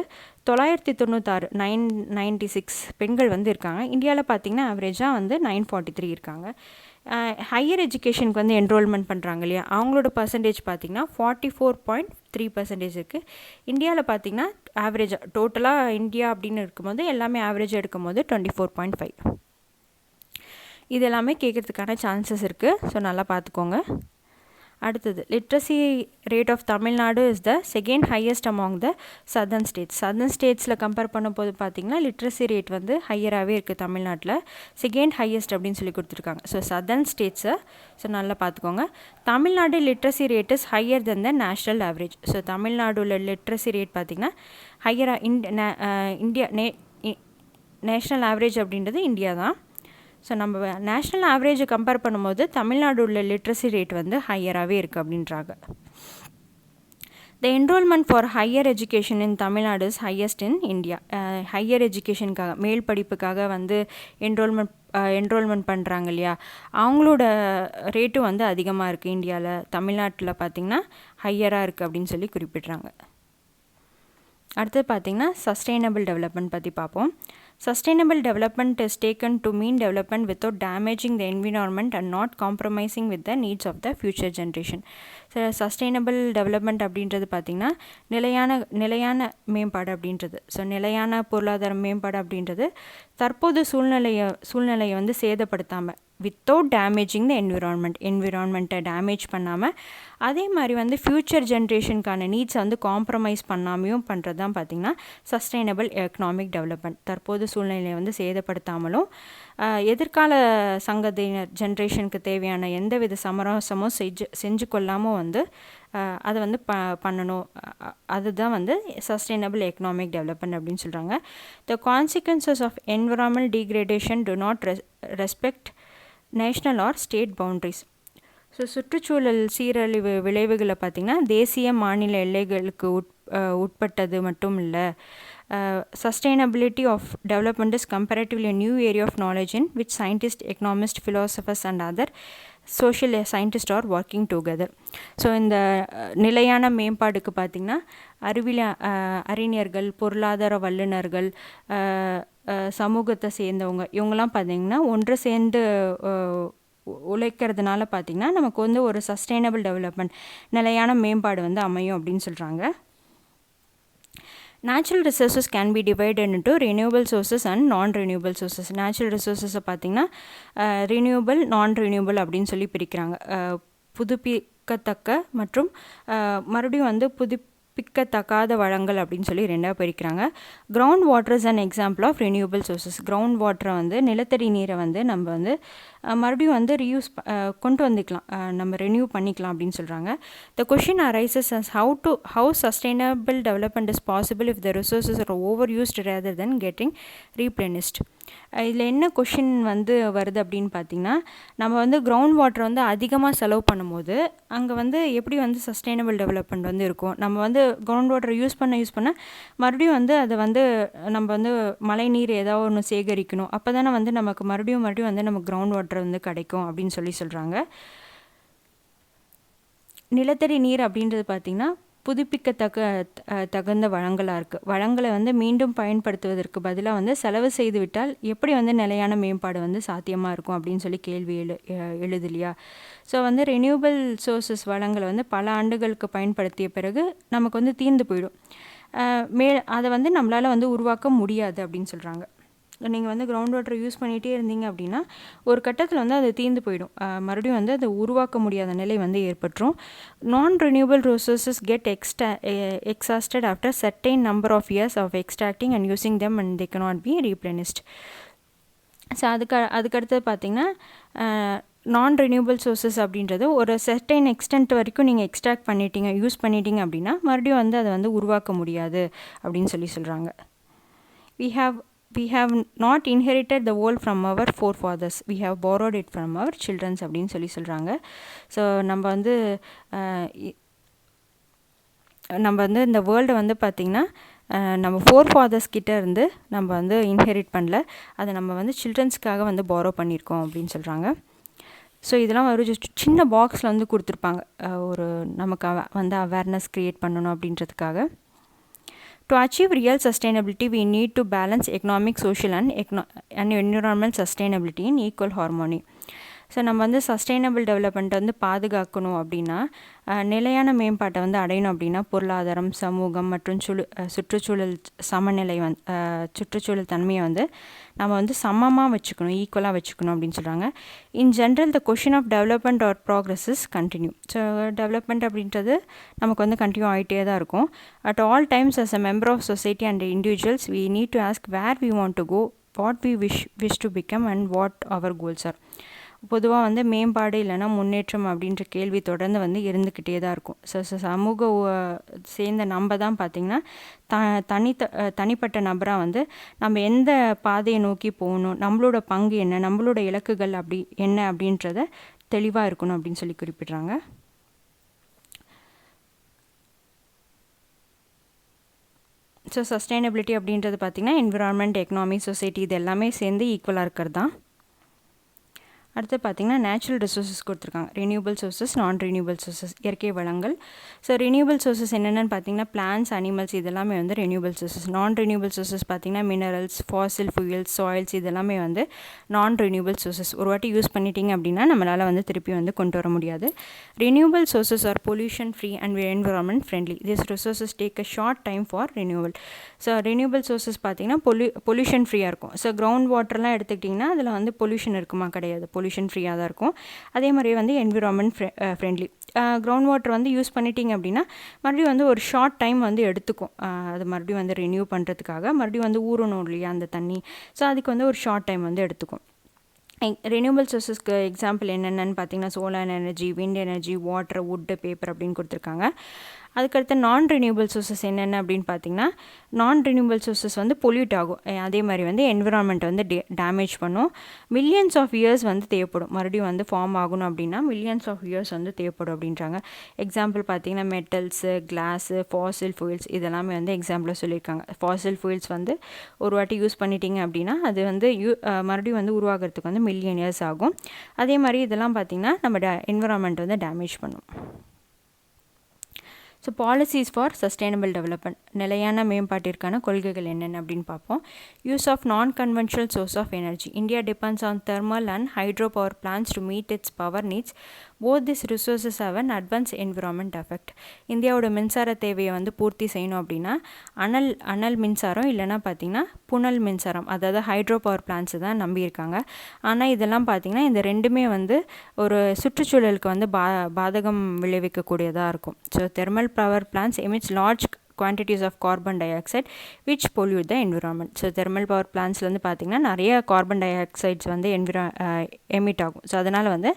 996 996 பெண்கள் வந்து இருக்காங்க. இந்தியாவில் பார்த்திங்கன்னா ஆவரேஜாக வந்து 943 இருக்காங்க. ஹையர் எஜுகேஷனுக்கு வந்து என்ரோல்மெண்ட் பண்ணுறாங்க இல்லையா, அவங்களோட பர்சன்டேஜ் பார்த்திங்கன்னா 44.3% இருக்குது. இந்தியாவில் பார்த்திங்கன்னா ஆவரேஜாக டோட்டலாக இந்தியா அப்படின்னு இருக்கும்போது எல்லாமே ஆவரேஜாக எடுக்கும்போது 24.5. இது எல்லாமே கேட்குறதுக்கான சான்சஸ் இருக்குது. ஸோ நல்லா பார்த்துக்கோங்க. அடுத்தது, literacy rate of Tamil Nadu is the second highest among the southern states. Southern ஸ்டேட்ஸில் compare பண்ணும்போது பார்த்திங்கன்னா லிட்ரஸி ரேட் வந்து ஹையராகவே இருக்குது. தமிழ்நாட்டில் செகண்ட் ஹையஸ்ட் அப்படின்னு சொல்லி கொடுத்துருக்காங்க. ஸோ சதர்ன் ஸ்டேட்ஸை ஸோ நல்லா பார்த்துக்கோங்க. Tamil Nadu literacy rate is higher then the national average. So தமிழ்நாடுல லிட்ரஸி ரேட் பார்த்திங்கன்னா ஹையராக இந்தியா நேஷ்னல் ஆவரேஜ் அப்படின்றது இந்தியா தான். ஸோ நம்ம நேஷ்னல் ஆவரேஜை கம்பேர் பண்ணும்போது தமிழ்நாடு உள்ள லிட்ரஸி ரேட் வந்து ஹையராகவே இருக்குது அப்படின்றாங்க. த enrolment for higher education in Tamil Nadu is highest in India. Higher எஜுகேஷனுக்காக மேல் படிப்புக்காக வந்து என்ரோல்மெண்ட் பண்ணுறாங்க இல்லையா, அவங்களோட ரேட்டும் வந்து அதிகமாக இருக்குது இந்தியாவில். தமிழ்நாட்டில் பார்த்திங்கன்னா ஹையராக இருக்குது அப்படின்னு சொல்லி குறிப்பிட்றாங்க. அடுத்தது பார்த்திங்கன்னா சஸ்டைனபிள் டெவலப்மெண்ட் பற்றி பார்ப்போம். Sustainable development is taken to mean development without damaging the environment and not compromising with the needs of the future generation. So sustainable development அப்படின்றது பார்த்திங்கன்னா நிலையான மேம்பாடு அப்படின்றது. ஸோ நிலையான பொருளாதார மேம்பாடு அப்படின்றது தற்போது சூழ்நிலையை வந்து சேதப்படுத்தாமல், வித்தவுட் டேமேஜிங் த என்விரான்மெண்ட்டை டேமேஜ் பண்ணாமல், அதே மாதிரி வந்து ஃப்யூச்சர் ஜென்ரேஷனுக்கான நீட்ஸை வந்து காம்ப்ரமைஸ் பண்ணாமையும் பண்ணுறது தான் பார்த்திங்கன்னா சஸ்டைனபிள் எக்கனாமிக் டெவலப்மெண்ட். தற்போது சூழ்நிலையை வந்து சேதப்படுத்தாமலும் எதிர்கால சங்கதியினர் ஜென்ரேஷனுக்கு தேவையான எந்தவித சமரசமும் செஞ்சு கொள்ளாமல் வந்து அதை வந்து பண்ணணும். அதுதான் வந்து சஸ்டைனபிள் எக்கனாமிக் டெவலப்மெண்ட் அப்படின்னு சொல்கிறாங்க. The consequences of environmental degradation do not respect national or state boundaries. So சுற்றுச்சூழல் சீரழிவு விளைவுகளை பார்த்திங்கன்னா தேசிய மாநில எல்லைகளுக்கு உட்பட்டது மட்டும் இல்லை. Sustainability of development is comparatively a new area of knowledge in which scientists, economists, philosophers and other social scientists are working together. So இந்த நிலையான மேம்பாடுக்கு பார்த்திங்கன்னா அறிஞர்கள், பொருளாதார வல்லுநர்கள், சமூகத்தை சேர்ந்தவங்க இவங்கெல்லாம் பார்த்திங்கன்னா ஒன்று சேர்ந்து உழைக்கிறதுனால பார்த்திங்கன்னா நமக்கு வந்து ஒரு சஸ்டைனபிள் டெவலப்மெண்ட் நிலையான மேம்பாடு வந்து அமையும் அப்படின்னு சொல்கிறாங்க. Natural resources can be divided into renewable sources and non-renewable sources. Natural resources பார்த்திங்கன்னா renewable, non-renewable அப்படின்னு சொல்லி பிரிக்கிறாங்க. புதுப்பிக்கத்தக்க மற்றும் மறுபடியும் வந்து புதுப்பிக்கத்தக்காத வளங்கள் அப்படின்னு சொல்லி ரெண்டாக பிரிக்கிறாங்க. Ground water is an example of renewable sources. Ground வாட்டரை வந்து நிலத்தடி நீரை வந்து நம்ம வந்து மறுபடியும் வந்து ரீயூஸ் கொண்டு வந்துக்கலாம், நம்ம ரெனியூ பண்ணிக்கலாம் அப்படின்னு சொல்கிறாங்க. The question arises as how sustainable development is possible if the resources are overused rather than getting replenished. இதில் என்ன கொஷின் வந்து வருது அப்படின்னு பார்த்திங்கன்னா, நம்ம வந்து கிரவுண்ட் வாட்டர் வந்து அதிகமாக செலவு பண்ணும்போது அங்கே வந்து எப்படி வந்து சஸ்டைனபிள் டெவலப்மெண்ட் வந்து இருக்கும். நம்ம வந்து கிரவுண்ட் வாட்டர் யூஸ் பண்ண மறுபடியும் வந்து அதை வந்து நம்ம வந்து மழை நீர் ஏதாவது ஒன்று சேகரிக்கணும். அப்போ தானே வந்து நமக்கு மறுபடியும் வந்து நம்ம கிரவுண்ட் வாட்டர் வந்து கிடைக்கும் அப்படின்னு சொல்கிறாங்க. நிலத்தடி நீர் அப்படின்றது பார்த்திங்கன்னா தகுந்த வளங்களாக இருக்குது. வளங்களை வந்து மீண்டும் பயன்படுத்துவதற்கு பதிலாக வந்து செலவு செய்து விட்டால் எப்படி வந்து நிலையான மேம்பாடு வந்து சாத்தியமாக இருக்கும் அப்படின்னு கேள்வி எழுது இல்லையா. ஸோ வந்து ரெனியூவபிள் சோர்சஸ் வளங்களை வந்து பல ஆண்டுகளுக்கு பயன்படுத்திய பிறகு நமக்கு வந்து தீர்ந்து போயிடும். அதை வந்து நம்மளால் வந்து உருவாக்க முடியாது அப்படின்னு சொல்கிறாங்க. நீங்கள் வந்து கிரவுண்ட் வாட்டர் யூஸ் பண்ணிகிட்டே இருந்தீங்க அப்படின்னா ஒரு கட்டத்தில் வந்து அது தீர்ந்து போயிடும், மறுபடியும் வந்து அதை உருவாக்க முடியாத நிலை வந்து ஏற்பட்டுரும். Non-renewable resources get exhausted after certain number of years of extracting and using them and they cannot be replenished. So அதுக்கடுத்து பார்த்திங்கன்னா non-renewable sources அப்படின்றது ஒரு certain extent வரைக்கும் நீங்கள் எக்ஸ்ட்ராக்ட் யூஸ் பண்ணிட்டீங்க அப்படின்னா மறுபடியும் வந்து அதை வந்து உருவாக்க முடியாது அப்படின்னு சொல்கிறாங்க. We have not inherited the world from our forefathers. We have borrowed it from our children அப்படின்னு சொல்கிறாங்க. ஸோ நம்ம வந்து இந்த வேர்ல்டை வந்து பார்த்திங்கன்னா நம்ம ஃபோர்ஃபாதர்ஸ் கிட்டே இருந்து நம்ம வந்து இன்ஹெரிட் பண்ணல, அதை நம்ம வந்து சில்ட்ரன்ஸ்க்காக வந்து பாரோ பண்ணியிருக்கோம் அப்படின்னு சொல்கிறாங்க. ஸோ இதெல்லாம் ஒரு சின்ன பாக்ஸில் வந்து கொடுத்துருப்பாங்க, ஒரு நமக்கு வந்து அவேர்னஸ் க்ரியேட் பண்ணணும் அப்படின்றதுக்காக. To achieve real sustainability, we need to balance economic, social and environmental sustainability in equal harmony. So நம்ம வந்து சஸ்டைனபிள் டெவலப்மெண்ட்டை வந்து பாதுகாக்கணும் அப்படின்னா, நிலையான மேம்பாட்டை வந்து அடையணும் அப்படின்னா பொருளாதாரம், சமூகம் மற்றும் சுற்றுச்சூழல் சமநிலை சுற்றுச்சூழல் தன்மையை வந்து நம்ம வந்து சமமாக வச்சுக்கணும், ஈக்குவலாக வச்சுக்கணும் அப்படின்னு சொல்கிறாங்க. In general the question of development or progress is continue. So development அப்படின்றது நமக்கு வந்து கண்டினியூ ஆகிட்டே தான் இருக்கும். At all times as a member of society and individuals we need to ask where we want to go, what we wish to become and what our goals are. பொதுவாக வந்து மேம்பாடு இல்லைனா முன்னேற்றம் அப்படின்ற கேள்வி தொடர்ந்து வந்து இருந்துக்கிட்டே தான் இருக்கும். சமூக சேர்ந்த நம்ம தான் பார்த்திங்கன்னா தனிப்பட்ட நபராக வந்து நம்ம எந்த பாதையை நோக்கி போகணும், நம்மளோட பங்கு என்ன, நம்மளோட இலக்குகள் என்ன அப்படின்றத தெளிவாக இருக்கணும் அப்படின்னு குறிப்பிட்றாங்க. ஸோ சஸ்டைனபிலிட்டி அப்படின்றது பார்த்திங்கன்னா என்விரான்மெண்ட், எக்கனாமி, சொசைட்டி இது எல்லாமே சேர்ந்து ஈக்குவலாக இருக்கிறது தான். அடுத்து பார்த்திங்கன்னா நேச்சுரல் ரிசோர்ஸஸ் கொடுத்துருக்காங்க. ரினியூவபிள் சோர்ஸஸ், நான்-ரினியூவபிள் சோர்ஸஸ், இயற்கை வளங்கள். ஸோ ரினியூவபிள் சோர்ஸஸ் என்னென்னு பார்த்திங்கன்னா பிளான்ஸ், அனிமல்ஸ் இதெல்லாமே வந்து ரினியூவபிள் சோர்ஸஸ். நான்-ரினியூவபிள் சோர்ஸஸ் பார்த்திங்கன்னா மினரல்ஸ், ஃபாசில் ஃபியூயல்ஸ், சாயில்ஸ் இதெல்லாமே வந்து நான்-ரினியூவபிள் சோர்ஸஸ். ஒரு வாட்டி யூஸ் பண்ணிட்டீங்க அப்படின்னா நம்மளால் வந்து திருப்பி வந்து கொண்டு வர முடியாது. Renewable sources are pollution free and environment friendly. This resources take a short time for renewal. So renewable sources பார்த்திங்கன்னா பொல்யூஷன் ஃப்ரீயாக இருக்கும். ஸோ கிரவுண்ட் வாட்டர்லாம் எடுத்துக்கிட்டிங்கன்னா அதில் வந்து பொல்யூஷன் இருக்குமா? கிடையாது, பொல்யூஷன் ஃப்ரீயாக தான் இருக்கும். அதே மாதிரி வந்து என்விரான்மெண்ட் ஃப்ரெண்ட்லி. கிரவுண்ட் வாட்டர் வந்து யூஸ் பண்ணிட்டீங்க அப்படின்னா மறுபடியும் வந்து ஒரு ஷார்ட் டைம் வந்து எடுத்துக்கும், அது மறுபடியும் வந்து ரினியூ பண்ணுறதுக்காக மறுபடியும் வந்து ஊறணும் இல்லையா அந்த தண்ணி. ஸோ அதுக்கு வந்து ஒரு ஷார்ட் டைம் வந்து எடுத்துக்கும். ரினியூவபிள் சோர்ஸஸ்க்கு எக்ஸாம்பிள் என்னென்னு பார்த்தீங்கன்னா solar energy, wind energy, water, wood, paper அப்படின்னு கொடுத்துருக்காங்க. அதுக்கடுத்து நான்-ரினியூவபிள் சோர்ஸஸ் என்னென்ன அப்படின்னு பார்த்தீங்கன்னா நான்-ரினியூவபிள் சோர்ஸஸ் வந்து பொல்யூட் ஆகும், அதே மாதிரி வந்து என்விரான்மெண்ட்டை வந்து டேமேஜ் பண்ணும். மில்லியன்ஸ் ஆஃப் இயர்ஸ் வந்து தேவைப்படும், மறுபடியும் வந்து ஃபார்ம் ஆகணும் அப்படின்னா மில்லியன்ஸ் ஆஃப் இயர்ஸ் வந்து தேவைப்படும் அப்படின்றாங்க. எக்ஸாம்பிள் பார்த்தீங்கன்னா மெட்டல்ஸு, கிளாஸு, ஃபாசில் ஃபியூல்ஸ் இதெல்லாமே வந்து எக்ஸாம்பிளாக சொல்லியிருக்காங்க. ஃபாசில் ஃபியூல்ஸ் வந்து ஒரு வாட்டி யூஸ் பண்ணிட்டீங்க அப்படின்னா அது வந்து மறுபடியும் வந்து உருவாகிறதுக்கு வந்து மில்லியன் இயர்ஸ் ஆகும். அதே மாதிரி இதெல்லாம் பார்த்திங்கன்னா நம்ம என்விரான்மெண்ட் வந்து டேமேஜ் பண்ணும். So policies for sustainable development, நிலையான மேம்பாட்டிற்கான கொள்கைகள் என்னென்ன அப்படின்னு பார்ப்போம். Use of non conventional source of energy. India depends on thermal and hydro power plans to meet its power needs. Both this resources have an advance environment effect. இந்தியாவோட மின்சார தேவையை வந்து பூர்த்தி செய்யணும் அப்படின்னா அனல் மின்சாரம் இல்லைனா பார்த்திங்கன்னா புனல் மின்சாரம், அதாவது ஹைட்ரோ பவர் பிளான்ஸை தான் நம்பியிருக்காங்க. ஆனால் இதெல்லாம் பார்த்திங்கன்னா இந்த ரெண்டுமே வந்து ஒரு சுற்றுச்சூழலுக்கு வந்து பாதகம் விளைவிக்கக்கூடியதாக இருக்கும். So thermal power plants emits large quantities of carbon dioxide which pollute the environment. So thermal power பிளான்ஸில் வந்து பார்த்திங்கன்னா நிறைய கார்பன் டை ஆக்சைட்ஸ் வந்து எமிட் ஆகும். ஸோ அதனால் வந்து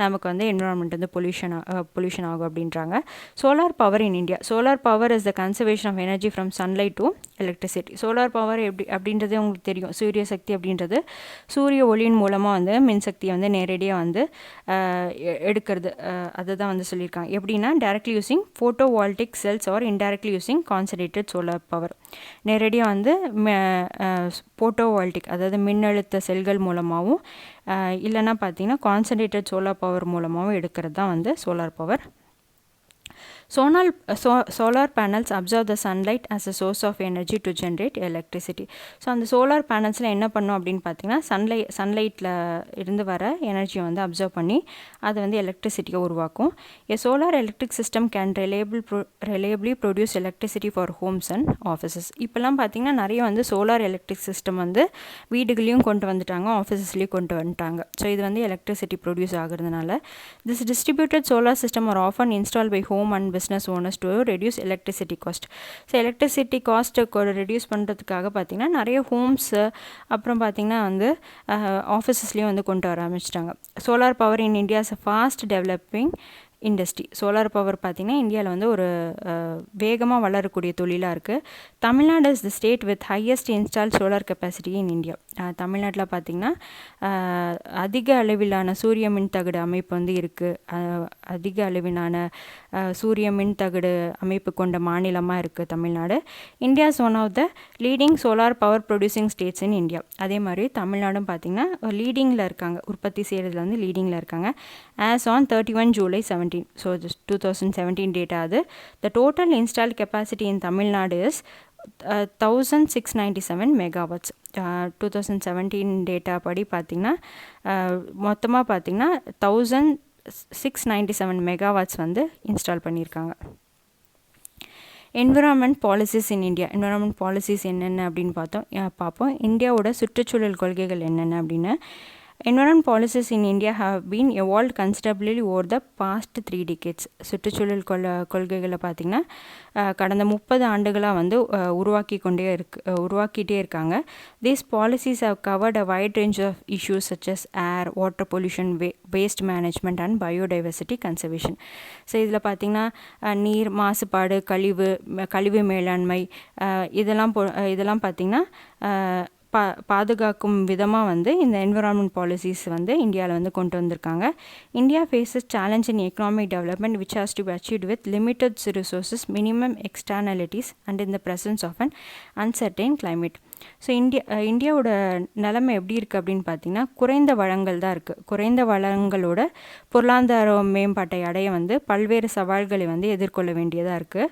நமக்கு வந்து என்விரான்மெண்ட் வந்து பொல்யூஷன் ஆகும் அப்படின்றாங்க. Solar power in India. Solar power is the conservation of energy from sunlight to electricity. Solar power அப்படின்றது உங்களுக்கு தெரியும். சூரிய சக்தி அப்படின்றது சூரிய ஒளியின் மூலமாக வந்து மின்சக்தியை வந்து நேரடியாக வந்து எடுக்கிறது. அதுதான் வந்து சொல்லியிருக்காங்க. எப்படின்னா directly using photovoltaic cells or indirectly using concentrated solar power. நேரடியாக வந்து ஃபோட்டோவால்டிக் அதாவது மின்னழுத்த செல்கள் மூலமாகவும் இல்லைன்னா பார்த்தீங்கன்னா கான்சன்ட்ரேட்டட் சோலார் பவர் மூலமாகவும் எடுக்கிறது தான் வந்து solar power. Solar panels absorb the sunlight as a source of energy to generate electricity. So அந்த சோலார் பேனல்ஸில் என்ன பண்ணும் அப்படின்னு பார்த்தீங்கன்னா சன்லைட்டில் இருந்து வர எனர்ஜியை வந்து அப்சர்வ் பண்ணி அதை வந்து எலக்ட்ரிசிட்டியை உருவாக்கும். A solar electric system can reliably produce electricity for homes and offices. இப்போல்லாம் பார்த்தீங்கன்னா நிறைய வந்து சோலார் எலக்ட்ரிக் சிஸ்டம் வந்து வீடுகளையும் கொண்டு வந்துட்டாங்க, ஆஃபீஸஸ்லேயும் கொண்டு வந்துட்டாங்க. ஸோ இது வந்து எலக்ட்ரிசிட்டி ப்ரொடியூஸ் ஆகுறதுனால this distributed solar system are often installed by home and business owners to reduce electricity cost. So electricity காஸ்ட்டை ரெடியூஸ் பண்ணுறதுக்காக பார்த்திங்கன்னா நிறைய ஹோம்ஸு அப்புறம் பார்த்திங்கன்னா வந்து ஆஃபீஸஸ்லேயும் வந்து கொண்டு வர ஆரம்பிச்சிட்டாங்க. Solar power in India is a fast developing industry. Solar power பார்த்திங்கன்னா இந்தியாவில் வந்து ஒரு வேகமாக வளரக்கூடிய தொழிலாக இருக்குது. Tamil Nadu is the state with highest install solar capacity in India. தமிழ்நாட்டில் பார்த்திங்கன்னா அதிக அளவிலான சூரிய மின்தகடு அமைப்பு வந்து இருக்குது. அதிக அளவிலான சூரிய மின்தகடு அமைப்பு கொண்ட மாநிலமாக இருக்குது Tamil Nadu. India is one of the leading solar power producing states in India. அதே மாதிரி தமிழ்நாடும் பார்த்திங்கன்னா லீடிங்கில் இருக்காங்க, உற்பத்தி செய்கிறதுல வந்து லீடிங்கில் இருக்காங்க. As on 31 July 17. So this 2017 data அது. The total installed capacity in Tamil Nadu is 1697 megawatts. 2017 data படி பார்த்திங்கன்னா மொத்தமாக பார்த்திங்கன்னா 1697 megawatts வந்து இன்ஸ்டால் பண்ணியிருக்காங்க. என்விரான்மெண்ட் பாலிசிஸ் இன் இந்தியா. என்விரான்மெண்ட் பாலிசிஸ் என்னென்ன அப்படின்னு பார்ப்போம். இந்தியாவோட சுற்றுச்சூழல் கொள்கைகள் என்னென்ன அப்படின்னு. Environment policies in India have been evolved considerably over the past 3 decades. சுற்றுச்சூழல் கொள்கைகளை பார்த்திங்கன்னா கடந்த 30 ஆண்டுகளாக வந்து உருவாக்கிட்டே இருக்காங்க. These policies have covered a wide range of issues such as air, water pollution, waste management and biodiversity conservation. So இதில் பார்த்திங்கன்னா நீர் மாசுபாடு, கழிவு மேலாண்மை இதெல்லாம் பார்த்திங்கன்னா பாதுகாக்கும் விதமாக வந்து இந்த என்விரான்மெண்ட் பாலிசிஸ் வந்து இந்தியாவில் வந்து கொண்டு வந்திருக்காங்க. India faces challenge in economic development which has to be achieved with limited resources, minimum externalities and in the presence of an uncertain climate. So இந்தியாவோட நிலைமை எப்படி இருக்குது அப்படின்னு பார்த்திங்கன்னா குறைந்த வளங்கள் தான் இருக்குது. குறைந்த வளங்களோட பொருளாதார மேம்பாட்டை அடைய வந்து பல்வேறு சவால்களை வந்து எதிர்கொள்ள வேண்டியதாக இருக்குது.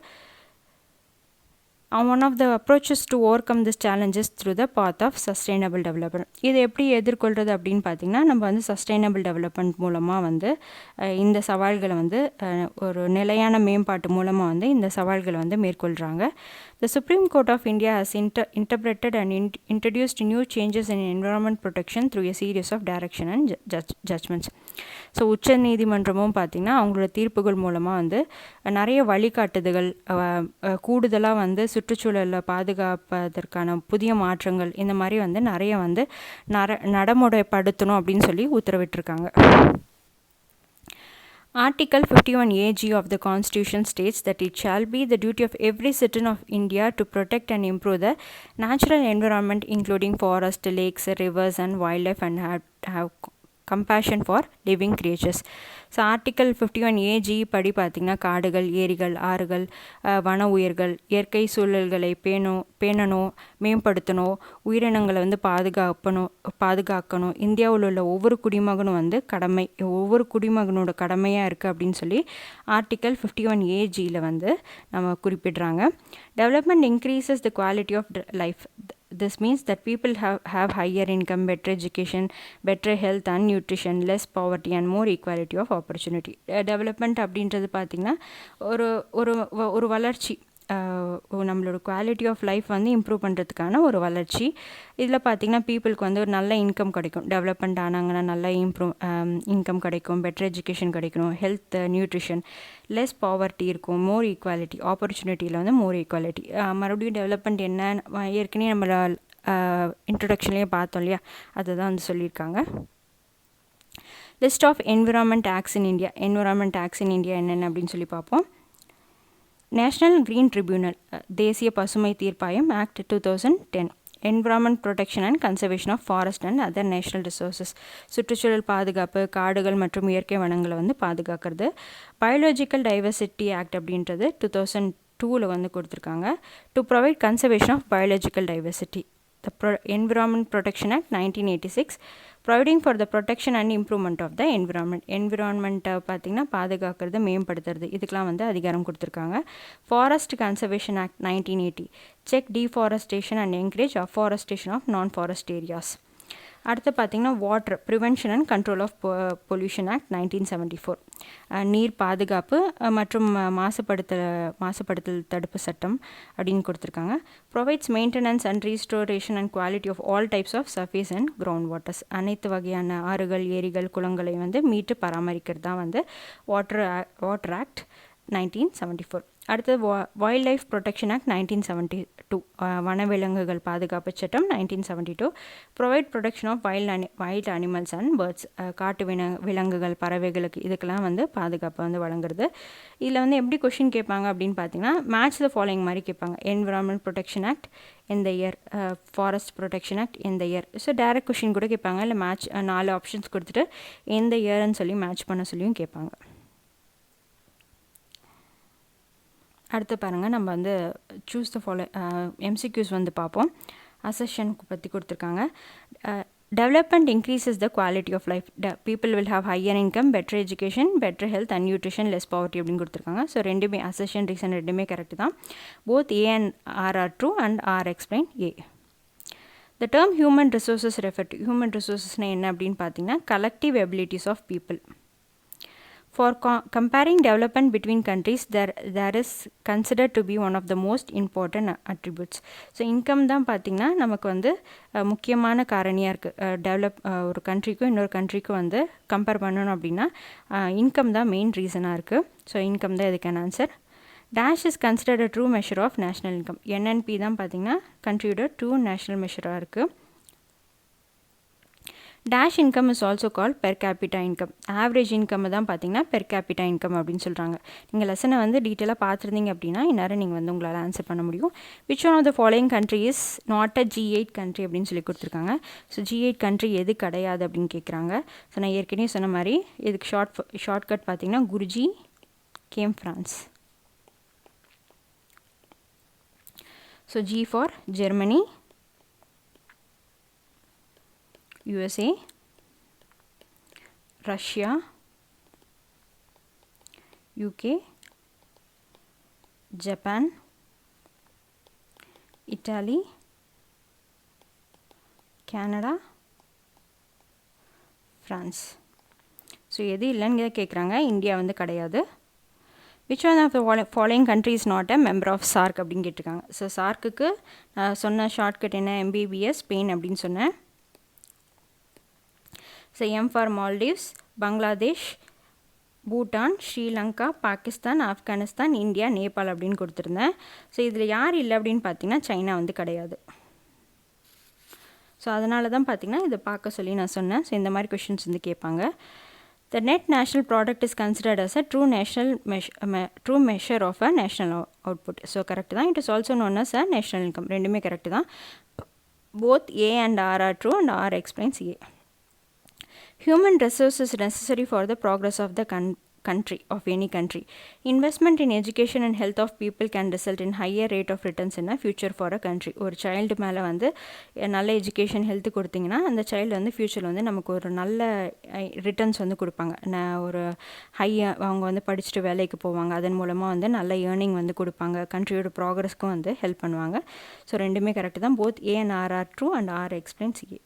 One of the approaches to overcome this challenge is through the path of sustainable development. இதை எப்படி எதிர்கொள்கிறது அப்படின்னு பார்த்திங்கன்னா நம்ம வந்து சஸ்டைனபிள் டெவலப்மெண்ட் மூலமாக வந்து இந்த சவால்களை வந்து ஒரு நிலையான மேம்பாட்டு மூலமாக வந்து இந்த சவால்களை வந்து மேற்கொள்கிறாங்க. The Supreme Court of India has interpreted and introduced new changes in environment protection through a series of direction and judgments. So உச்ச நீதிமன்றமும் பார்த்திங்கன்னா அவங்களோட தீர்ப்புகள் மூலமாக வந்து நிறைய வழிகாட்டுதல்கள், கூடுதலாக வந்து சுற்றுச்சூழலில் பாதுகாப்பதற்கான புதிய மாற்றங்கள் இந்த மாதிரி வந்து நிறைய வந்து நடைமுறைப்படுத்தணும் அப்படின்னு சொல்லி உத்தரவிட்டிருக்காங்க. Article 51AG of the Constitution states that it shall be the duty of every citizen of India to protect and improve the natural environment including forests, lakes, rivers and wildlife and have compassion for living creatures. So article 51AG படி பார்த்திங்கன்னா காடுகள், ஏரிகள், ஆறுகள், வன உயிர்கள், இயற்கை சூழல்களை பேணணும், மேம்படுத்தணும், உயிரினங்களை வந்து பாதுகாக்கணும். இந்தியாவில் உள்ள ஒவ்வொரு குடிமகனும் வந்து ஒவ்வொரு குடிமகனோட கடமையாக இருக்குது அப்படின்னு சொல்லி ஆர்டிக்கல் 51AGயில் வந்து நம்ம குறிப்பிடுறாங்க. Development increases the quality of life. This means that people have higher income, better education, better health and nutrition, less poverty and more equality of opportunity. Development அப்படின்றது பார்த்திங்கன்னா ஒரு வளர்ச்சி, நம்மளோட குவாலிட்டி ஆஃப் லைஃப் வந்து இம்ப்ரூவ் பண்ணுறதுக்கான ஒரு வளர்ச்சி. இதில் பார்த்திங்கன்னா பீப்புளுக்கு வந்து ஒரு நல்ல இன்கம் கிடைக்கும். டெவலப்மெண்ட் ஆனாங்கன்னா நல்ல இன்கம் கிடைக்கும், பெட்டர் எஜுகேஷன் கிடைக்கணும், ஹெல்த், நியூட்ரிஷன், லெஸ் பாவர்ட்டி இருக்கும், மோர் ஈக்குவாலிட்டி, ஆப்பர்ச்சுனிட்டியில் வந்து மோர் ஈக்குவாலிட்டி. மறுபடியும் டெவலப்மெண்ட் என்ன ஏற்கனவே நம்மள இன்ட்ரொடக்ஷன்லேயே பார்த்தோம் இல்லையா, அதை தான் வந்து சொல்லியிருக்காங்க. List of environment acts in India. Environment acts in India என்னென்ன அப்படின்னு சொல்லி பார்ப்போம். நேஷ்னல் கிரீன் ட்ரிபியூனல், தேசிய பசுமை தீர்ப்பாயம் act 2010. Environment protection and conservation of forest and other national resources, சுற்றுச்சூழல் பாதுகாப்பு, காடுகள் மற்றும் இயற்கை வனங்களை வந்து பாதுகாக்கிறது. பயாலஜிக்கல் டைவர்சிட்டி ஆக்ட் அப்படின்றது 2002 வந்து கொடுத்துருக்காங்க. To provide conservation of biological diversity. The Environment Protection Act 1986, providing for the protection and improvement of the environment. என்விரான்மெண்ட்டை பார்த்திங்கன்னா பாதுகாக்கிறது, மேம்படுத்துறது, இதுக்கெலாம் வந்து அதிகாரம் கொடுத்துருக்காங்க. Forest conservation act 1980, check deforestation and encourage afforestation of non forest areas. அடுத்து பார்த்திங்கன்னா water prevention and control of pollution act 1974, நீர் பாதுகாப்பு மற்றும் மாசுபடுத்தல் தடுப்பு சட்டம் அப்படின்னு கொடுத்துருக்காங்க. Provides maintenance and restoration and quality of all types of surface and ground waters. அனைத்து வகையான ஆறுகள், ஏரிகள், குளங்களை வந்து மீட்டு பராமரிக்கிறது தான் வந்து வாட்டர் ஆக்ட் 1974. அடுத்தது வைல்ட் லைஃப் ப்ரொடெக்ஷன் ஆக்ட் 1972, வனவிலங்குகள் பாதுகாப்பு சட்டம் 1972, provide protection of wild animals and birds, காட்டு விலங்குகள், பறவைகளுக்கு இதுக்கெல்லாம் வந்து பாதுகாப்பு வந்து வழங்குறது. இதில் வந்து எப்படி கொஷின் கேட்பாங்க அப்படின்னு பார்த்தீங்கன்னா, மேட்ச் த ஃபாலோயிங் மாதிரி கேட்பாங்க. என்விரான்மெண்ட் ப்ரொடெக்ஷன் ஆக்ட் இந்த இயர், ஃபாரஸ்ட் ப்ரொடெக்ஷன் ஆக்ட் இந்த இயர். ஸோ டைரக்ட் கொஷின் கூட கேட்பாங்க, இல்லை மேட்ச் 4 ஆப்ஷன்ஸ் கொடுத்துட்டு எந்த இயர்ன்னு சொல்லி மேட்ச் பண்ண சொல்லியும் கேட்பாங்க. அடுத்து பாருங்கள், நம்ம வந்து சூஸ் த ஃபாலோ எம்சிக்யூஸ் வந்து பார்ப்போம். அசெஷனுக்கு பற்றி கொடுத்துருக்காங்க. Development increases the quality of life. People will have higher income, better education, better health and nutrition, less poverty அப்படின்னு கொடுத்துருக்காங்க. ஸோ ரெண்டுமே அசெஷன், ரீசன் ரெண்டுமே கரெக்ட் தான். Both A and R are true and R explain A. The term human resources refer to. Human ரிசோர்ஸஸ்னால் என்ன அப்படின்னு பார்த்தீங்கன்னா, collective abilities of people. For comparing development between countries, there is considered to be one of the most important attributes. So income தான் பார்த்திங்கன்னா நமக்கு வந்து முக்கியமான காரணியாக இருக்குது. ஒரு கண்ட்ரிக்கும் இன்னொரு கண்ட்ரிக்கும் வந்து கம்பேர் பண்ணணும் அப்படின்னா இன்கம் தான் மெயின் ரீசனாக இருக்குது. ஸோ இன்கம் தான் இதுக்கான answer. Dash is considered a true measure of national income. NNP தான் பார்த்திங்கன்னா கண்ட்ரியோட ட்ரூ நேஷ்னல் மெஷராக இருக்குது. Dash income is also call per capita income. Average income தான் பார்த்தீங்கன்னா பெர் கேபிட்டா இன்கம் அப்படின்னு சொல்கிறாங்க. நீங்கள் லெசனை வந்து டீட்டெயிலாக பார்த்துருந்தீங்க அப்படின்னா இந்நேரம் நீங்கள் வந்து உங்களால் ஆன்சர் பண்ண முடியும். Which one of the following country is not a G8 country அப்படின்னு சொல்லி கொடுத்துருக்காங்க. ஸோ G8 கண்ட்ரி எது கிடையாது அப்படின்னு கேட்குறாங்க. ஸோ நான் ஏற்கனவே சொன்ன மாதிரி இதுக்கு ஷார்ட்கட் பார்த்தீங்கன்னா Guruji came France. So G for Germany, USA, Russia, UK, Japan, Italy, Canada, France. So எது இல்லைன்னு கேட்குறாங்க. இந்தியா வந்து கிடையாது. Which one of the following country is not a member of SAARC அப்படின்னு கேட்டிருக்காங்க. ஸோ சார்க்குக்கு சொன்ன ஷார்ட்கட் என்ன, MBBS ஸ்பெயின் அப்படின்னு சொன்னேன். So M for Maldives, Bangladesh, Bhutan, Sri Lanka, Pakistan, Afghanistan, India, Nepal அப்படின்னு கொடுத்துருந்தேன். ஸோ இதில் யார் இல்லை அப்படின்னு பார்த்தீங்கன்னா சைனா வந்து கிடையாது. ஸோ அதனால தான் பார்த்தீங்கன்னா இதை பார்க்க சொல்லி நான் சொன்னேன். ஸோ இந்த மாதிரி கொஷின்ஸ் வந்து கேட்பாங்க. The net national product is considered as a true measure of a national output. So correct தான். It is also known as a national income. ரெண்டுமே கரெக்ட் தான். Both A and R are true and R explains A. Human resources necessary for the progress of the country, of any country. Investment in education and health of people can result in higher rate of returns in a future for a country. ஒரு சைல்டு மேலே வந்து நல்ல எஜுகேஷன் ஹெல்த் கொடுத்தீங்கன்னா அந்த சைல்டு வந்து ஃப்யூச்சரில் வந்து நமக்கு ஒரு நல்ல ரிட்டர்ன்ஸ் வந்து கொடுப்பாங்க. ஒரு அவங்க வந்து படிச்சுட்டு வேலைக்கு போவாங்க, அதன் மூலமாக வந்து நல்ல ஏர்னிங் வந்து கொடுப்பாங்க, கண்ட்ரியோட ப்ராக்ரஸ்க்கும் வந்து ஹெல்ப் பண்ணுவாங்க. ஸோ ரெண்டுமே கரெக்ட் தான். Both A and R are true and R explains A.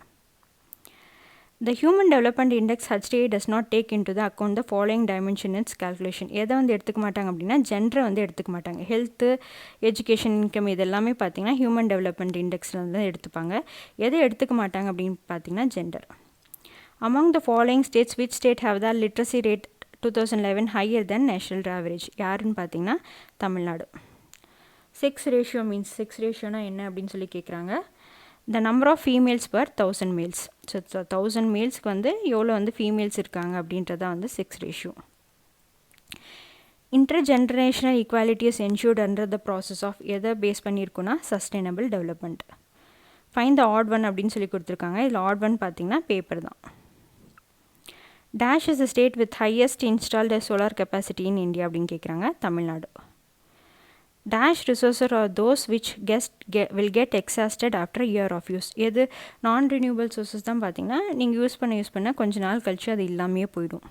The Human Development Index HDI does not take into the account the following dimension in its calculation. எதை வந்து எடுத்துக்க மாட்டாங்க அப்படின்னா ஜெண்டரை வந்து எடுத்துக்க மாட்டாங்க. ஹெல்த்து, எஜுகேஷன், இன்கம் இது எல்லாமே பார்த்தீங்கன்னா ஹியூமன் டெவலப்மெண்ட் இண்டெக்ஸில் வந்து எடுத்துப்பாங்க. எதை எடுத்துக்க மாட்டாங்க அப்படின்னு பார்த்தீங்கன்னா gender. Among the following states, which state have the literacy rate 2011 higher than national average? யாருன்னு பார்த்தீங்கன்னா Tamil Nadu. Sex ratio means sex ரேஷியோனா என்ன அப்படின்னு சொல்லி கேட்குறாங்க. The number of females per 1000 males. So 1000 மேல்ஸ்க்கு வந்து எவ்வளோ வந்து ஃபீமேல்ஸ் இருக்காங்க அப்படின்றதான் வந்து sex ratio. இன்டர்ஜென்ரேஷனல் equality is ensured under the process of எதை base பண்ணியிருக்குன்னா sustainable development. Find the odd one அப்படின்னு சொல்லி கொடுத்துருக்காங்க. இதில் ஆட் ஒன் பார்த்தீங்கன்னா பேப்பர் தான். Dash is a state with highest installed solar capacity in India அப்படின்னு கேட்குறாங்க. Tamil Nadu. Dash resources are those which will get exhausted after a year of use. எது non-renewable sources தான் பார்த்தீங்கன்னா நீங்கள் யூஸ் பண்ண கொஞ்ச நாள் கழிச்சு அது இல்லாமையே போயிடும்.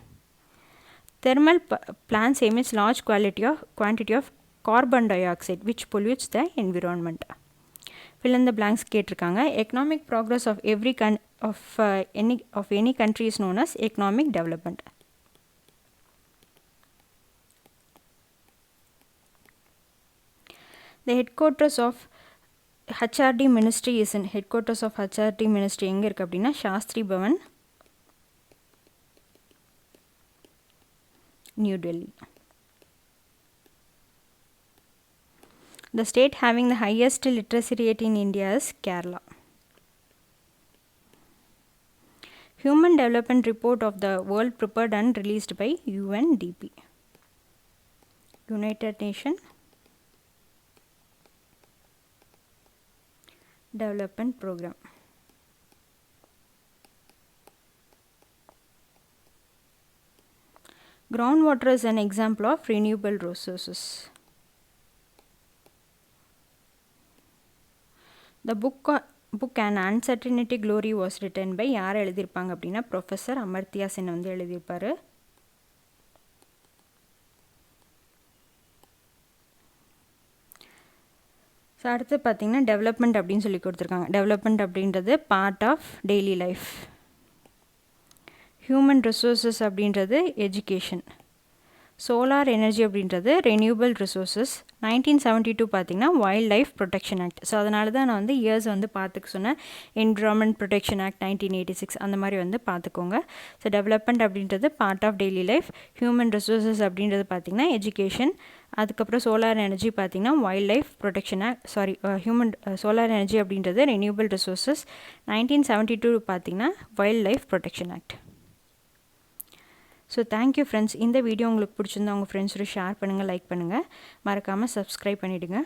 Thermal plants emits large quantity of carbon dioxide which pollutes the environment. Fill in the blanks கேட்டிருக்காங்க. Economic progress of any country is known as economic development. The headquarters of HRD ministry is in headquarters of HRD ministry எங்கே இருக்குது அப்படின்னா Shastri Bhavan, New Delhi. The state having the highest literacy rate in India is Kerala. Human Development Report of the World prepared and released by UNDP, United Nations Development Program. Groundwater is an example of renewable resources. The book An Uncertainty Glory was written by யார் எழுதியிருப்பாங்க அப்படின்னா ப்ரொஃபஸர் அமர்த்தியா சென் வந்து எழுதியிருப்பார். ஸோ அடுத்து பார்த்திங்கன்னா டெவலப்மெண்ட் அப்படின்னு சொல்லி கொடுத்துருக்காங்க. டெவலப்மெண்ட் அப்படின்றது part of daily life. Human resources அப்படின்றது எஜுகேஷன். சோலார் எனர்ஜி அப்படின்றது ரெனியூபிள் ரிசோர்ஸஸ். 1972 பார்த்திங்கன்னா wild life protection act. So அதனால தான் நான் வந்து இயர்ஸ் வந்து பார்த்துக்க சொன்னேன். என்விரான்மெண்ட் ப்ரொடெக்ஷன் ஆக்ட் 1986 அந்த மாதிரி வந்து பார்த்துக்கோங்க. ஸோ டெவலப்மெண்ட் அப்படின்றது part of daily life. Human resources அப்படின்றது பார்த்திங்கன்னா எஜுகேஷன். அதுக்கப்புறம் சோலார் எனர்ஜி பார்த்திங்கன்னா wild life protection act solar energy அப்படின்றது ரெனியூபிள் ரிசோர்ஸஸ். 1972 பார்த்திங்கன்னா wild life protection act. So thank you friends. இந்த வீடியோ உங்களுக்கு பிடிச்சிருந்தா உங்கள் ஃப்ரெண்ட்ஸோட ஷேர் பண்ணுங்கள், லைக் பண்ணுங்கள், மறக்காமல் சப்ஸ்கிரைப் பண்ணிவிடுங்க.